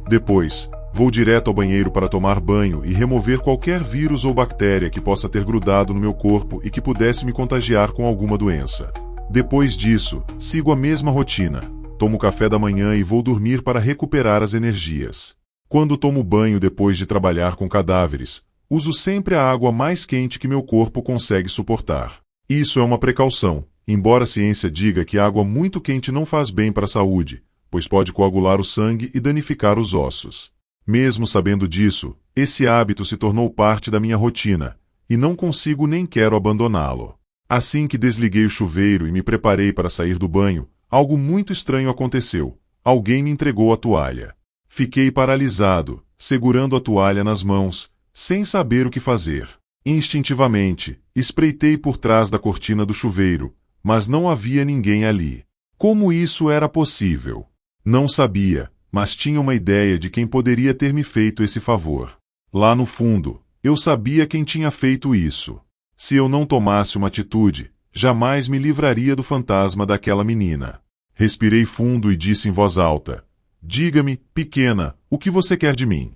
S1: Depois, vou direto ao banheiro para tomar banho e remover qualquer vírus ou bactéria que possa ter grudado no meu corpo e que pudesse me contagiar com alguma doença. Depois disso, sigo a mesma rotina. Tomo café da manhã e vou dormir para recuperar as energias. Quando tomo banho depois de trabalhar com cadáveres, uso sempre a água mais quente que meu corpo consegue suportar. Isso é uma precaução, embora a ciência diga que água muito quente não faz bem para a saúde, pois pode coagular o sangue e danificar os ossos. Mesmo sabendo disso, esse hábito se tornou parte da minha rotina, e não consigo nem quero abandoná-lo. Assim que desliguei o chuveiro e me preparei para sair do banho, algo muito estranho aconteceu. Alguém me entregou a toalha. Fiquei paralisado, segurando a toalha nas mãos, sem saber o que fazer. Instintivamente, espreitei por trás da cortina do chuveiro, mas não havia ninguém ali. Como isso era possível? Não sabia, mas tinha uma ideia de quem poderia ter me feito esse favor. Lá no fundo, eu sabia quem tinha feito isso. Se eu não tomasse uma atitude, jamais me livraria do fantasma daquela menina. Respirei fundo e disse em voz alta: "Diga-me, pequena, o que você quer de mim?"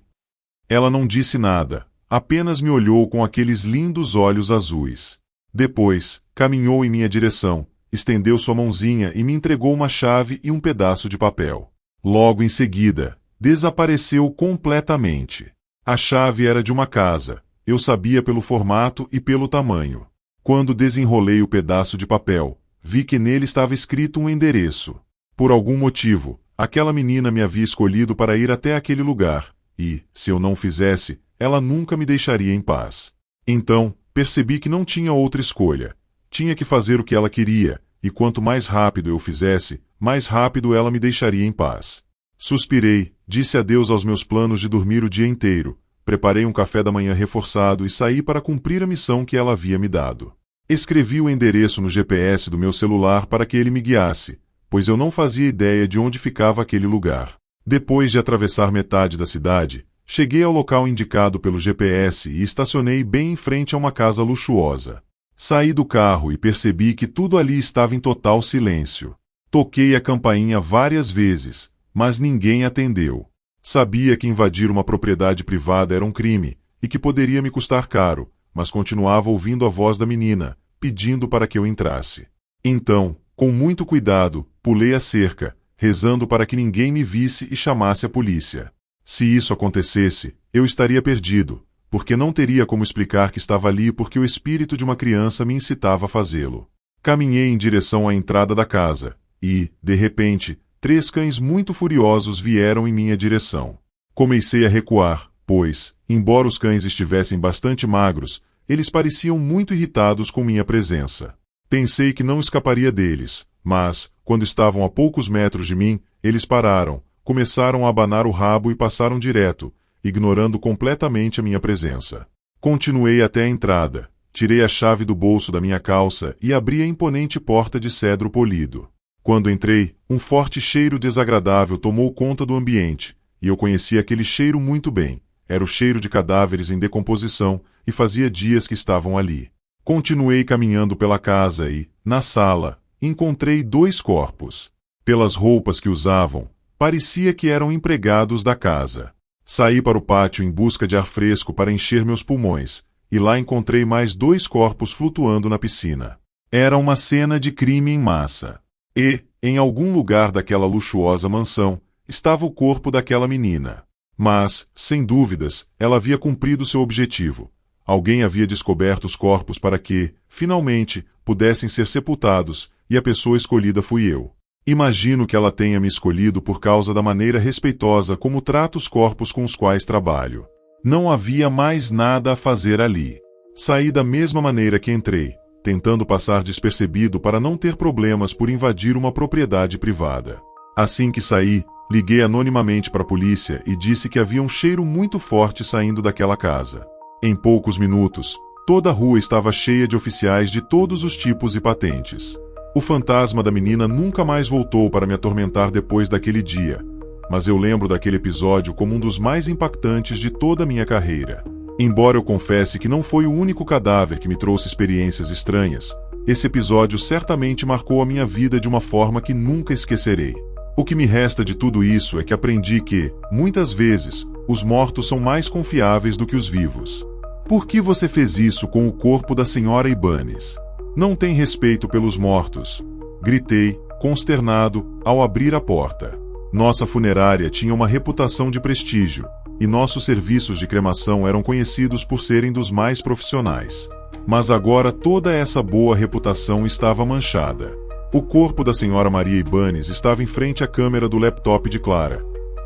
S1: Ela não disse nada, apenas me olhou com aqueles lindos olhos azuis. Depois, caminhou em minha direção, estendeu sua mãozinha e me entregou uma chave e um pedaço de papel. Logo em seguida, desapareceu completamente. A chave era de uma casa. Eu sabia pelo formato e pelo tamanho. Quando desenrolei o pedaço de papel, vi que nele estava escrito um endereço. Por algum motivo, aquela menina me havia escolhido para ir até aquele lugar, e, se eu não fizesse, ela nunca me deixaria em paz. Então, percebi que não tinha outra escolha. Tinha que fazer o que ela queria, e quanto mais rápido eu fizesse, mais rápido ela me deixaria em paz. Suspirei, disse adeus aos meus planos de dormir o dia inteiro, preparei um café da manhã reforçado e saí para cumprir a missão que ela havia me dado. Escrevi o endereço no GPS do meu celular para que ele me guiasse, pois eu não fazia ideia de onde ficava aquele lugar. Depois de atravessar metade da cidade, cheguei ao local indicado pelo GPS e estacionei bem em frente a uma casa luxuosa. Saí do carro e percebi que tudo ali estava em total silêncio. Toquei a campainha várias vezes, mas ninguém atendeu. Sabia que invadir uma propriedade privada era um crime, e que poderia me custar caro, mas continuava ouvindo a voz da menina, pedindo para que eu entrasse. Então, com muito cuidado, pulei a cerca, rezando para que ninguém me visse e chamasse a polícia. Se isso acontecesse, eu estaria perdido, porque não teria como explicar que estava ali porque o espírito de uma criança me incitava a fazê-lo. Caminhei em direção à entrada da casa, e, de repente, 3 cães muito furiosos vieram em minha direção. Comecei a recuar, pois, embora os cães estivessem bastante magros, eles pareciam muito irritados com minha presença. Pensei que não escaparia deles, mas, quando estavam a poucos metros de mim, eles pararam, começaram a abanar o rabo e passaram direto, ignorando completamente a minha presença. Continuei até a entrada, tirei a chave do bolso da minha calça e abri a imponente porta de cedro polido. Quando entrei, um forte cheiro desagradável tomou conta do ambiente, e eu conhecia aquele cheiro muito bem. Era o cheiro de cadáveres em decomposição, e fazia dias que estavam ali. Continuei caminhando pela casa e, na sala, encontrei 2 corpos. Pelas roupas que usavam, parecia que eram empregados da casa. Saí para o pátio em busca de ar fresco para encher meus pulmões, e lá encontrei mais 2 corpos flutuando na piscina. Era uma cena de crime em massa. E, em algum lugar daquela luxuosa mansão, estava o corpo daquela menina. Mas, sem dúvidas, ela havia cumprido seu objetivo. Alguém havia descoberto os corpos para que, finalmente, pudessem ser sepultados, e a pessoa escolhida fui eu. Imagino que ela tenha me escolhido por causa da maneira respeitosa como trato os corpos com os quais trabalho. Não havia mais nada a fazer ali. Saí da mesma maneira que entrei, tentando passar despercebido para não ter problemas por invadir uma propriedade privada. Assim que saí, liguei anonimamente para a polícia e disse que havia um cheiro muito forte saindo daquela casa. Em poucos minutos, toda a rua estava cheia de oficiais de todos os tipos e patentes. O fantasma da menina nunca mais voltou para me atormentar depois daquele dia, mas eu lembro daquele episódio como um dos mais impactantes de toda a minha carreira. Embora eu confesse que não foi o único cadáver que me trouxe experiências estranhas, esse episódio certamente marcou a minha vida de uma forma que nunca esquecerei. O que me resta de tudo isso é que aprendi que, muitas vezes, os mortos são mais confiáveis do que os vivos. Por que você fez isso com o corpo da senhora Ibanez? Não tem respeito pelos mortos. Gritei, consternado, ao abrir a porta. Nossa funerária tinha uma reputação de prestígio, e nossos serviços de cremação eram conhecidos por serem dos mais profissionais. Mas agora toda essa boa reputação estava manchada. O corpo da senhora Maria Ibanez estava em frente à câmera do laptop de Clara,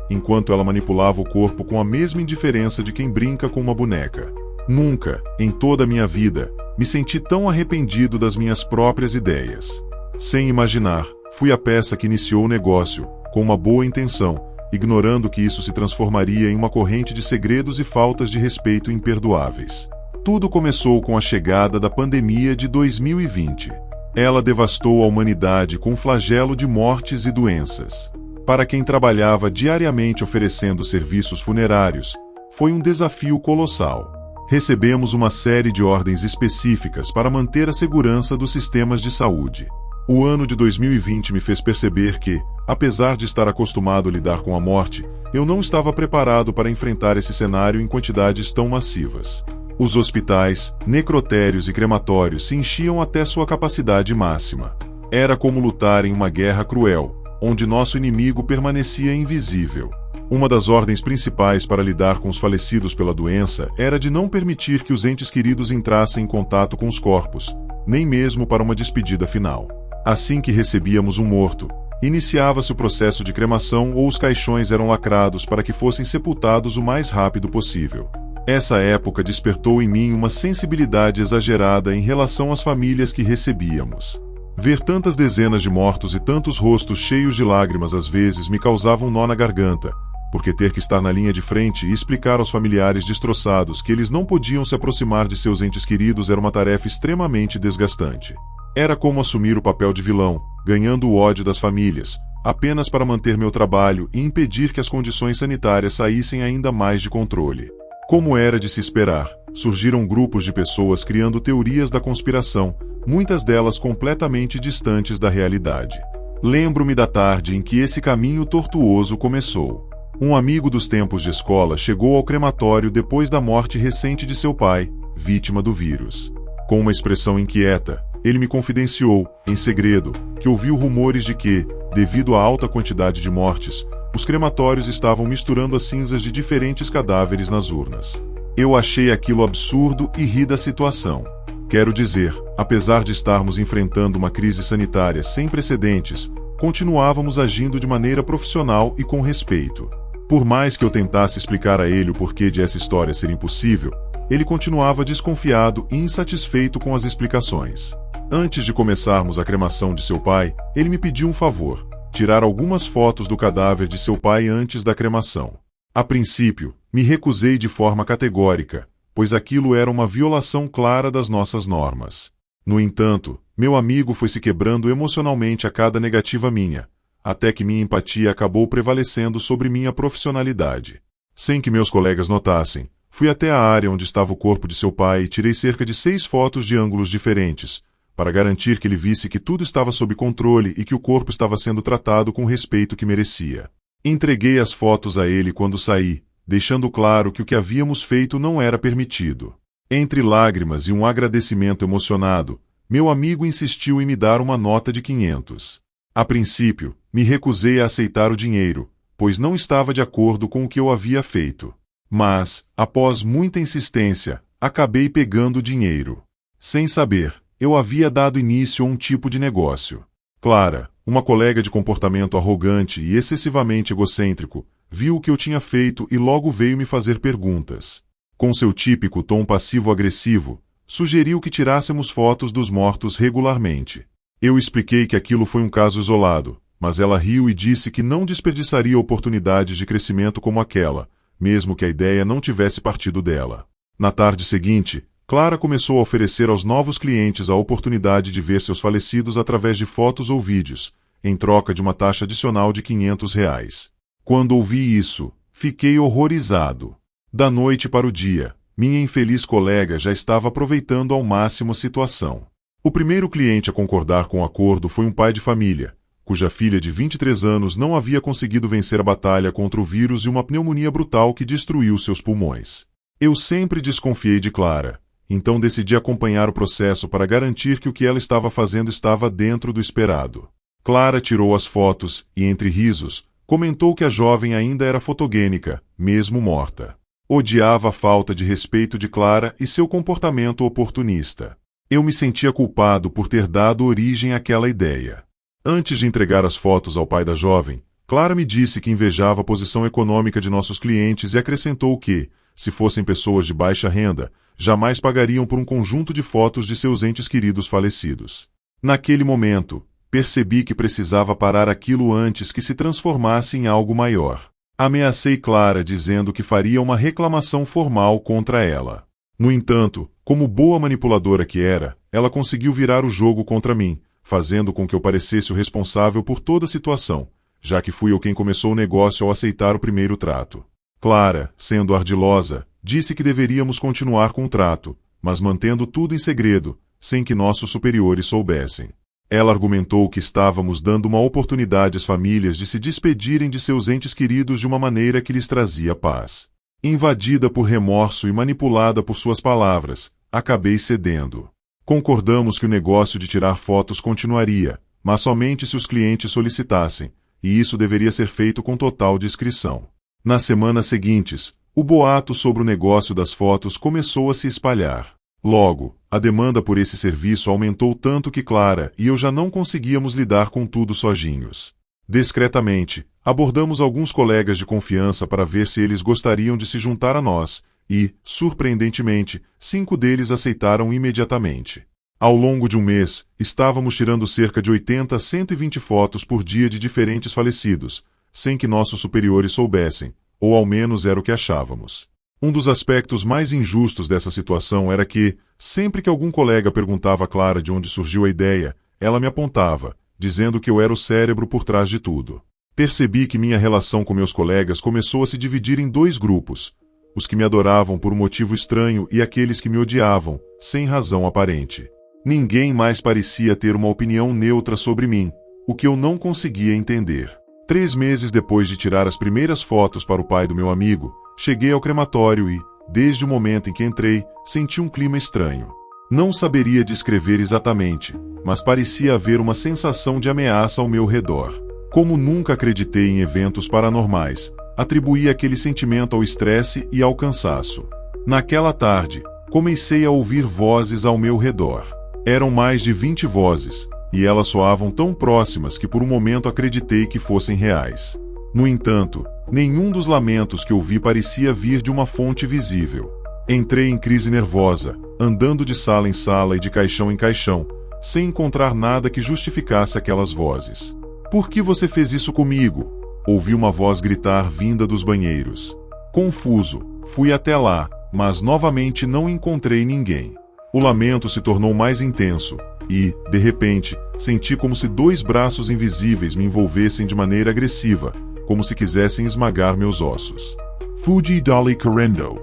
S1: enquanto ela manipulava o corpo com a mesma indiferença de quem brinca com uma boneca. Nunca, em toda a minha vida, me senti tão arrependido das minhas próprias ideias. Sem imaginar, fui a peça que iniciou o negócio, com uma boa intenção, ignorando que isso se transformaria em uma corrente de segredos e faltas de respeito imperdoáveis. Tudo começou com a chegada da pandemia de 2020. Ela devastou a humanidade com um flagelo de mortes e doenças. Para quem trabalhava diariamente oferecendo serviços funerários, foi um desafio colossal. Recebemos uma série de ordens específicas para manter a segurança dos sistemas de saúde. O ano de 2020 me fez perceber que, apesar de estar acostumado a lidar com a morte, eu não estava preparado para enfrentar esse cenário em quantidades tão massivas. Os hospitais, necrotérios e crematórios se enchiam até sua capacidade máxima. Era como lutar em uma guerra cruel, onde nosso inimigo permanecia invisível. Uma das ordens principais para lidar com os falecidos pela doença era de não permitir que os entes queridos entrassem em contato com os corpos, nem mesmo para uma despedida final. Assim que recebíamos um morto, iniciava-se o processo de cremação ou os caixões eram lacrados para que fossem sepultados o mais rápido possível. Essa época despertou em mim uma sensibilidade exagerada em relação às famílias que recebíamos. Ver tantas dezenas de mortos e tantos rostos cheios de lágrimas às vezes me causava um nó na garganta, porque ter que estar na linha de frente e explicar aos familiares destroçados que eles não podiam se aproximar de seus entes queridos era uma tarefa extremamente desgastante. Era como assumir o papel de vilão, ganhando o ódio das famílias, apenas para manter meu trabalho e impedir que as condições sanitárias saíssem ainda mais de controle. Como era de se esperar, surgiram grupos de pessoas criando teorias da conspiração, muitas delas completamente distantes da realidade. Lembro-me da tarde em que esse caminho tortuoso começou. Um amigo dos tempos de escola chegou ao crematório depois da morte recente de seu pai, vítima do vírus. Com uma expressão inquieta, ele me confidenciou, em segredo, que ouviu rumores de que, devido à alta quantidade de mortes, os crematórios estavam misturando as cinzas de diferentes cadáveres nas urnas. Eu achei aquilo absurdo e ri da situação. Quero dizer, apesar de estarmos enfrentando uma crise sanitária sem precedentes, continuávamos agindo de maneira profissional e com respeito. Por mais que eu tentasse explicar a ele o porquê de essa história ser impossível, ele continuava desconfiado e insatisfeito com as explicações. Antes de começarmos a cremação de seu pai, ele me pediu um favor: tirar algumas fotos do cadáver de seu pai antes da cremação. A princípio, me recusei de forma categórica, pois aquilo era uma violação clara das nossas normas. No entanto, meu amigo foi se quebrando emocionalmente a cada negativa minha, até que minha empatia acabou prevalecendo sobre minha profissionalidade. Sem que meus colegas notassem, fui até a área onde estava o corpo de seu pai e tirei cerca de 6 fotos de ângulos diferentes, para garantir que ele visse que tudo estava sob controle e que o corpo estava sendo tratado com o respeito que merecia. Entreguei as fotos a ele quando saí, deixando claro que o que havíamos feito não era permitido. Entre lágrimas e um agradecimento emocionado, meu amigo insistiu em me dar uma nota de 500. A princípio, me recusei a aceitar o dinheiro, pois não estava de acordo com o que eu havia feito. Mas, após muita insistência, acabei pegando o dinheiro. Sem saber, eu havia dado início a um tipo de negócio. Clara, uma colega de comportamento arrogante e excessivamente egocêntrico, viu o que eu tinha feito e logo veio me fazer perguntas. Com seu típico tom passivo-agressivo, sugeriu que tirássemos fotos dos mortos regularmente. Eu expliquei que aquilo foi um caso isolado, mas ela riu e disse que não desperdiçaria oportunidades de crescimento como aquela, mesmo que a ideia não tivesse partido dela. Na tarde seguinte, Clara começou a oferecer aos novos clientes a oportunidade de ver seus falecidos através de fotos ou vídeos, em troca de uma taxa adicional de R$ 500. Quando ouvi isso, fiquei horrorizado. Da noite para o dia, minha infeliz colega já estava aproveitando ao máximo a situação. O primeiro cliente a concordar com o acordo foi um pai de família, cuja filha de 23 anos não havia conseguido vencer a batalha contra o vírus e uma pneumonia brutal que destruiu seus pulmões. Eu sempre desconfiei de Clara, então decidi acompanhar o processo para garantir que o que ela estava fazendo estava dentro do esperado. Clara tirou as fotos e, entre risos, comentou que a jovem ainda era fotogênica, mesmo morta. Odiava a falta de respeito de Clara e seu comportamento oportunista. Eu me sentia culpado por ter dado origem àquela ideia. Antes de entregar as fotos ao pai da jovem, Clara me disse que invejava a posição econômica de nossos clientes e acrescentou que, se fossem pessoas de baixa renda, jamais pagariam por um conjunto de fotos de seus entes queridos falecidos. Naquele momento, percebi que precisava parar aquilo antes que se transformasse em algo maior. Ameacei Clara dizendo que faria uma reclamação formal contra ela. No entanto, como boa manipuladora que era, ela conseguiu virar o jogo contra mim, fazendo com que eu parecesse o responsável por toda a situação, já que fui eu quem começou o negócio ao aceitar o primeiro trato. Clara, sendo ardilosa, disse que deveríamos continuar com o trato, mas mantendo tudo em segredo, sem que nossos superiores soubessem. Ela argumentou que estávamos dando uma oportunidade às famílias de se despedirem de seus entes queridos de uma maneira que lhes trazia paz. Invadida por remorso e manipulada por suas palavras, acabei cedendo. Concordamos que o negócio de tirar fotos continuaria, mas somente se os clientes solicitassem, e isso deveria ser feito com total discrição. Nas semanas seguintes, o boato sobre o negócio das fotos começou a se espalhar. Logo, a demanda por esse serviço aumentou tanto que Clara e eu já não conseguíamos lidar com tudo sozinhos. Discretamente, abordamos alguns colegas de confiança para ver se eles gostariam de se juntar a nós e, surpreendentemente, 5 deles aceitaram imediatamente. Ao longo de um mês, estávamos tirando cerca de 80 a 120 fotos por dia de diferentes falecidos, sem que nossos superiores soubessem, ou ao menos era o que achávamos. Um dos aspectos mais injustos dessa situação era que, sempre que algum colega perguntava a Clara de onde surgiu a ideia, ela me apontava, dizendo que eu era o cérebro por trás de tudo. Percebi que minha relação com meus colegas começou a se dividir em 2 grupos, os que me adoravam por um motivo estranho e aqueles que me odiavam, sem razão aparente. Ninguém mais parecia ter uma opinião neutra sobre mim, o que eu não conseguia entender. 3 meses depois de tirar as primeiras fotos para o pai do meu amigo, cheguei ao crematório e, desde o momento em que entrei, senti um clima estranho. Não saberia descrever exatamente, mas parecia haver uma sensação de ameaça ao meu redor. Como nunca acreditei em eventos paranormais, atribuí aquele sentimento ao estresse e ao cansaço. Naquela tarde, comecei a ouvir vozes ao meu redor. Eram mais de 20 vozes, e elas soavam tão próximas que por um momento acreditei que fossem reais. No entanto, nenhum dos lamentos que ouvi parecia vir de uma fonte visível. Entrei em crise nervosa, andando de sala em sala e de caixão em caixão, sem encontrar nada que justificasse aquelas vozes. "Por que você fez isso comigo?" Ouvi uma voz gritar vinda dos banheiros. Confuso, fui até lá, mas novamente não encontrei ninguém. O lamento se tornou mais intenso, e, de repente, senti como se 2 braços invisíveis me envolvessem de maneira agressiva, como se quisessem esmagar meus ossos.
S2: Fugi dali querendo,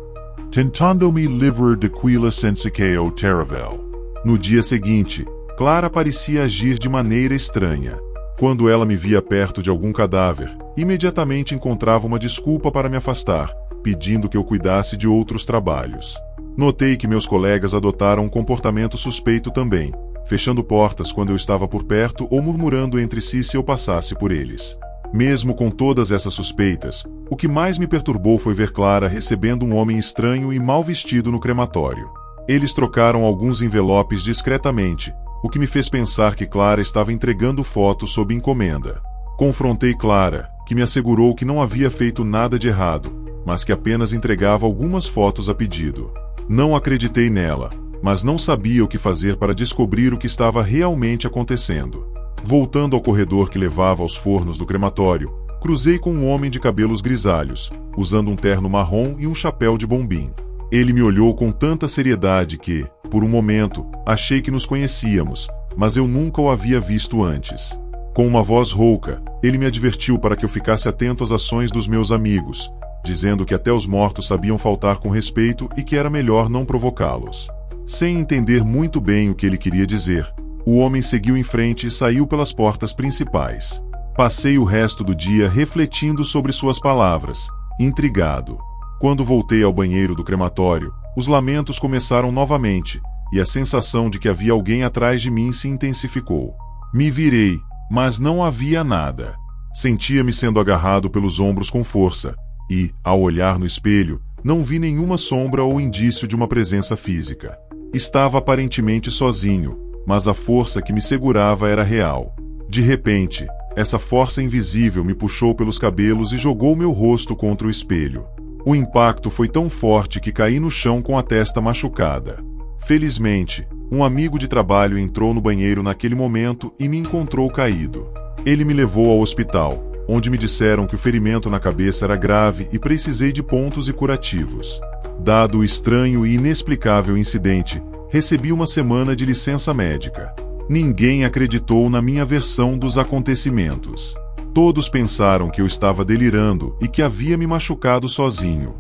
S2: tentando me livrar daquela sensação terrível.
S1: No dia seguinte, Clara parecia agir de maneira estranha. Quando ela me via perto de algum cadáver, imediatamente encontrava uma desculpa para me afastar, pedindo que eu cuidasse de outros trabalhos. Notei que meus colegas adotaram um comportamento suspeito também, fechando portas quando eu estava por perto ou murmurando entre si se eu passasse por eles. Mesmo com todas essas suspeitas, o que mais me perturbou foi ver Clara recebendo um homem estranho e mal vestido no crematório. Eles trocaram alguns envelopes discretamente, o que me fez pensar que Clara estava entregando fotos sob encomenda. Confrontei Clara, que me assegurou que não havia feito nada de errado, mas que apenas entregava algumas fotos a pedido. Não acreditei nela, mas não sabia o que fazer para descobrir o que estava realmente acontecendo. Voltando ao corredor que levava aos fornos do crematório, cruzei com um homem de cabelos grisalhos, usando um terno marrom e um chapéu de bombim. Ele me olhou com tanta seriedade que, por um momento, achei que nos conhecíamos, mas eu nunca o havia visto antes. Com uma voz rouca, ele me advertiu para que eu ficasse atento às ações dos meus amigos, dizendo que até os mortos sabiam faltar com respeito e que era melhor não provocá-los. Sem entender muito bem o que ele queria dizer, o homem seguiu em frente e saiu pelas portas principais. Passei o resto do dia refletindo sobre suas palavras, intrigado. Quando voltei ao banheiro do crematório, os lamentos começaram novamente, e a sensação de que havia alguém atrás de mim se intensificou. Me virei, mas não havia nada. Sentia-me sendo agarrado pelos ombros com força, e, ao olhar no espelho, não vi nenhuma sombra ou indício de uma presença física. Estava aparentemente sozinho, mas a força que me segurava era real. De repente, essa força invisível me puxou pelos cabelos e jogou meu rosto contra o espelho. O impacto foi tão forte que caí no chão com a testa machucada. Felizmente, um amigo de trabalho entrou no banheiro naquele momento e me encontrou caído. Ele me levou ao hospital, onde me disseram que o ferimento na cabeça era grave e precisei de pontos e curativos. Dado o estranho e inexplicável incidente, recebi uma semana de licença médica. Ninguém acreditou na minha versão dos acontecimentos. Todos pensaram que eu estava delirando e que havia me machucado sozinho.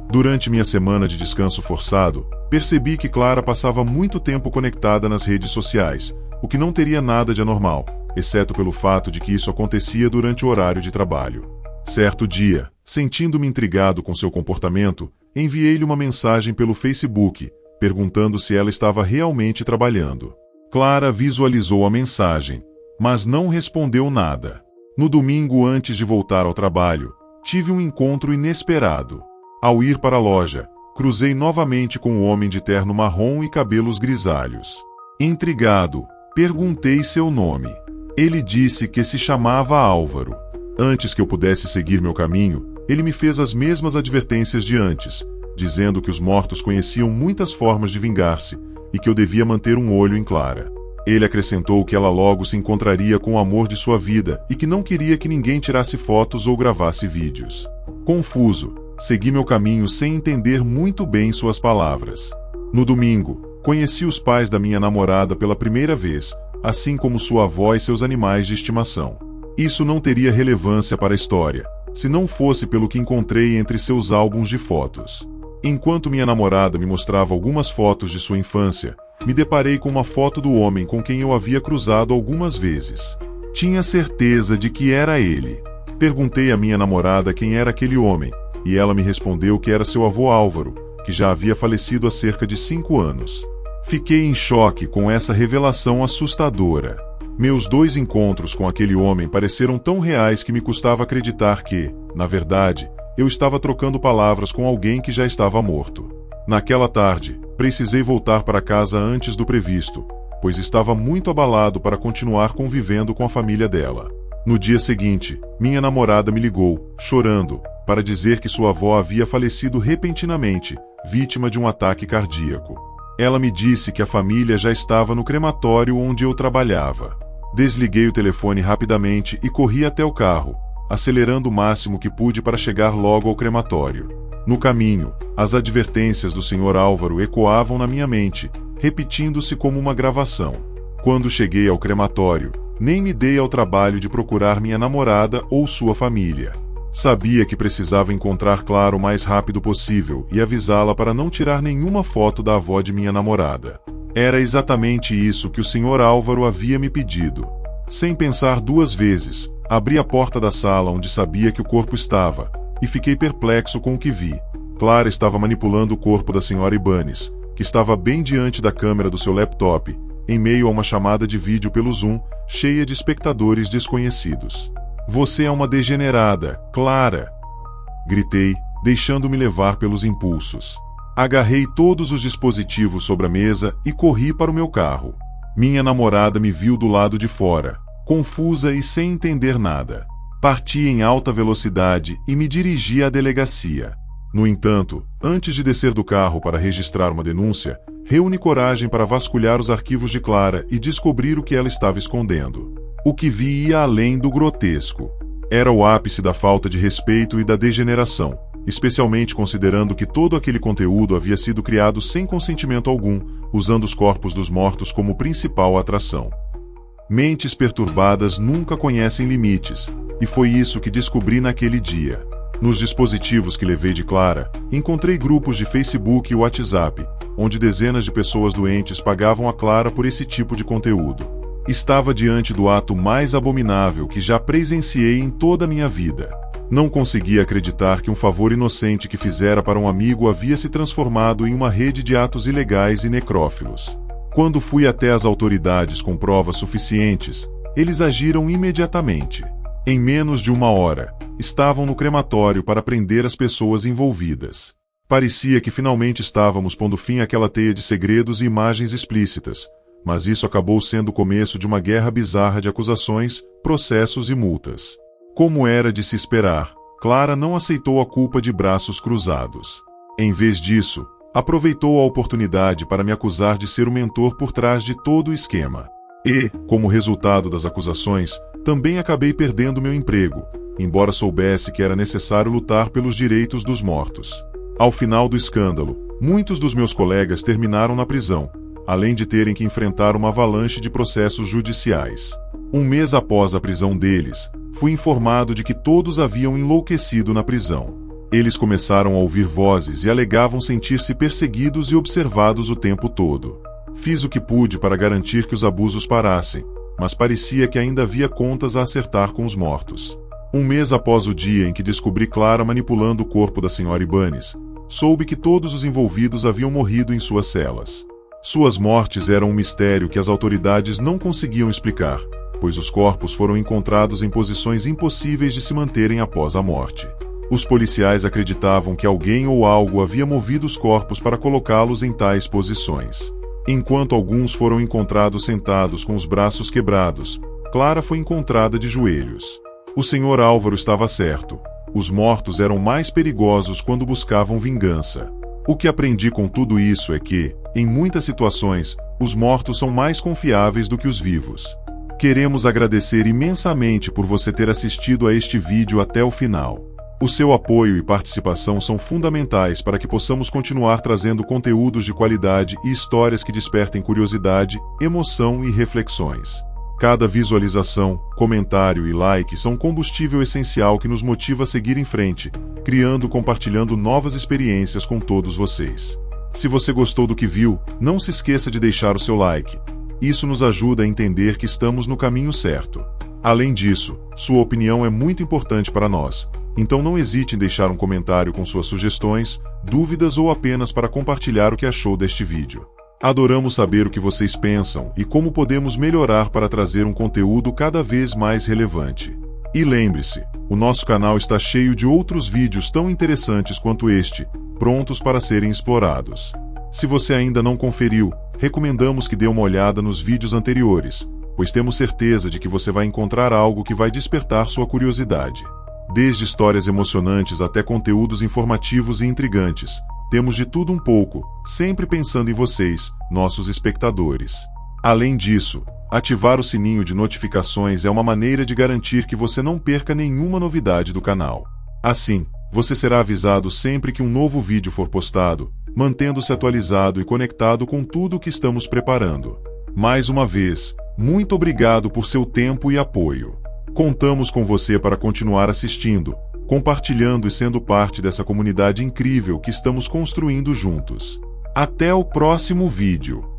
S1: Durante minha semana de descanso forçado, percebi que Clara passava muito tempo conectada nas redes sociais, o que não teria nada de anormal, exceto pelo fato de que isso acontecia durante o horário de trabalho. Certo dia, sentindo-me intrigado com seu comportamento, enviei-lhe uma mensagem pelo Facebook, perguntando se ela estava realmente trabalhando. Clara visualizou a mensagem, mas não respondeu nada. No domingo antes de voltar ao trabalho, tive um encontro inesperado. Ao ir para a loja, cruzei novamente com um homem de terno marrom e cabelos grisalhos. Intrigado, perguntei seu nome. Ele disse que se chamava Álvaro. Antes que eu pudesse seguir meu caminho, ele me fez as mesmas advertências de antes, dizendo que os mortos conheciam muitas formas de vingar-se e que eu devia manter um olho em Clara. Ele acrescentou que ela logo se encontraria com o amor de sua vida e que não queria que ninguém tirasse fotos ou gravasse vídeos. Confuso, segui meu caminho sem entender muito bem suas palavras. No domingo, conheci os pais da minha namorada pela primeira vez, assim como sua avó e seus animais de estimação. Isso não teria relevância para a história, se não fosse pelo que encontrei entre seus álbuns de fotos. Enquanto minha namorada me mostrava algumas fotos de sua infância, me deparei com uma foto do homem com quem eu havia cruzado algumas vezes. Tinha certeza de que era ele. Perguntei à minha namorada quem era aquele homem, e ela me respondeu que era seu avô Álvaro, que já havia falecido há cerca de 5 anos. Fiquei em choque com essa revelação assustadora. Meus 2 encontros com aquele homem pareceram tão reais que me custava acreditar que, na verdade, eu estava trocando palavras com alguém que já estava morto. Naquela tarde, precisei voltar para casa antes do previsto, pois estava muito abalado para continuar convivendo com a família dela. No dia seguinte, minha namorada me ligou, chorando, para dizer que sua avó havia falecido repentinamente, vítima de um ataque cardíaco. Ela me disse que a família já estava no crematório onde eu trabalhava. Desliguei o telefone rapidamente e corri até o carro, acelerando o máximo que pude para chegar logo ao crematório. No caminho, as advertências do Sr. Álvaro ecoavam na minha mente, repetindo-se como uma gravação. Quando cheguei ao crematório, nem me dei ao trabalho de procurar minha namorada ou sua família. Sabia que precisava encontrar Clara o mais rápido possível e avisá-la para não tirar nenhuma foto da avó de minha namorada. Era exatamente isso que o Sr. Álvaro havia me pedido. Sem pensar 2 vezes, abri a porta da sala onde sabia que o corpo estava, e fiquei perplexo com o que vi. Clara estava manipulando o corpo da Sra. Ibanez, que estava bem diante da câmera do seu laptop, em meio a uma chamada de vídeo pelo Zoom, cheia de espectadores desconhecidos. Você é uma degenerada, Clara! Gritei, deixando-me levar pelos impulsos. Agarrei todos os dispositivos sobre a mesa e corri para o meu carro. Minha namorada me viu do lado de fora, confusa e sem entender nada. Parti em alta velocidade e me dirigi à delegacia. No entanto, antes de descer do carro para registrar uma denúncia, reuni coragem para vasculhar os arquivos de Clara e descobrir o que ela estava escondendo. O que vi ia além do grotesco. Era o ápice da falta de respeito e da degeneração, especialmente considerando que todo aquele conteúdo havia sido criado sem consentimento algum, usando os corpos dos mortos como principal atração. Mentes perturbadas nunca conhecem limites, e foi isso que descobri naquele dia. Nos dispositivos que levei de Clara, encontrei grupos de Facebook e WhatsApp, onde dezenas de pessoas doentes pagavam a Clara por esse tipo de conteúdo. Estava diante do ato mais abominável que já presenciei em toda a minha vida. Não conseguia acreditar que um favor inocente que fizera para um amigo havia se transformado em uma rede de atos ilegais e necrófilos. Quando fui até as autoridades com provas suficientes, eles agiram imediatamente. Em menos de 1 hora, estavam no crematório para prender as pessoas envolvidas. Parecia que finalmente estávamos pondo fim àquela teia de segredos e imagens explícitas, mas isso acabou sendo o começo de uma guerra bizarra de acusações, processos e multas. Como era de se esperar, Clara não aceitou a culpa de braços cruzados. Em vez disso, aproveitou a oportunidade para me acusar de ser o mentor por trás de todo o esquema. E, como resultado das acusações, também acabei perdendo meu emprego, embora soubesse que era necessário lutar pelos direitos dos mortos. Ao final do escândalo, muitos dos meus colegas terminaram na prisão, além de terem que enfrentar uma avalanche de processos judiciais. 1 mês após a prisão deles, fui informado de que todos haviam enlouquecido na prisão. Eles começaram a ouvir vozes e alegavam sentir-se perseguidos e observados o tempo todo. Fiz o que pude para garantir que os abusos parassem, mas parecia que ainda havia contas a acertar com os mortos. 1 mês após o dia em que descobri Clara manipulando o corpo da Sra. Ibanez, soube que todos os envolvidos haviam morrido em suas celas. Suas mortes eram um mistério que as autoridades não conseguiam explicar, pois os corpos foram encontrados em posições impossíveis de se manterem após a morte. Os policiais acreditavam que alguém ou algo havia movido os corpos para colocá-los em tais posições. Enquanto alguns foram encontrados sentados com os braços quebrados, Clara foi encontrada de joelhos. O Sr. Álvaro estava certo. Os mortos eram mais perigosos quando buscavam vingança. O que aprendi com tudo isso é que, em muitas situações, os mortos são mais confiáveis do que os vivos. Queremos agradecer imensamente por você ter assistido a este vídeo até o final. O seu apoio e participação são fundamentais para que possamos continuar trazendo conteúdos de qualidade e histórias que despertem curiosidade, emoção e reflexões. Cada visualização, comentário e like são combustível essencial que nos motiva a seguir em frente, criando e compartilhando novas experiências com todos vocês. Se você gostou do que viu, não se esqueça de deixar o seu like. Isso nos ajuda a entender que estamos no caminho certo. Além disso, sua opinião é muito importante para nós. Então não hesite em deixar um comentário com suas sugestões, dúvidas ou apenas para compartilhar o que achou deste vídeo. Adoramos saber o que vocês pensam e como podemos melhorar para trazer um conteúdo cada vez mais relevante. E lembre-se, o nosso canal está cheio de outros vídeos tão interessantes quanto este, prontos para serem explorados. Se você ainda não conferiu, recomendamos que dê uma olhada nos vídeos anteriores, pois temos certeza de que você vai encontrar algo que vai despertar sua curiosidade. Desde histórias emocionantes até conteúdos informativos e intrigantes, temos de tudo um pouco, sempre pensando em vocês, nossos espectadores. Além disso, ativar o sininho de notificações é uma maneira de garantir que você não perca nenhuma novidade do canal. Assim, você será avisado sempre que um novo vídeo for postado, mantendo-se atualizado e conectado com tudo o que estamos preparando. Mais uma vez, muito obrigado por seu tempo e apoio. Contamos com você para continuar assistindo, compartilhando e sendo parte dessa comunidade incrível que estamos construindo juntos. Até o próximo vídeo!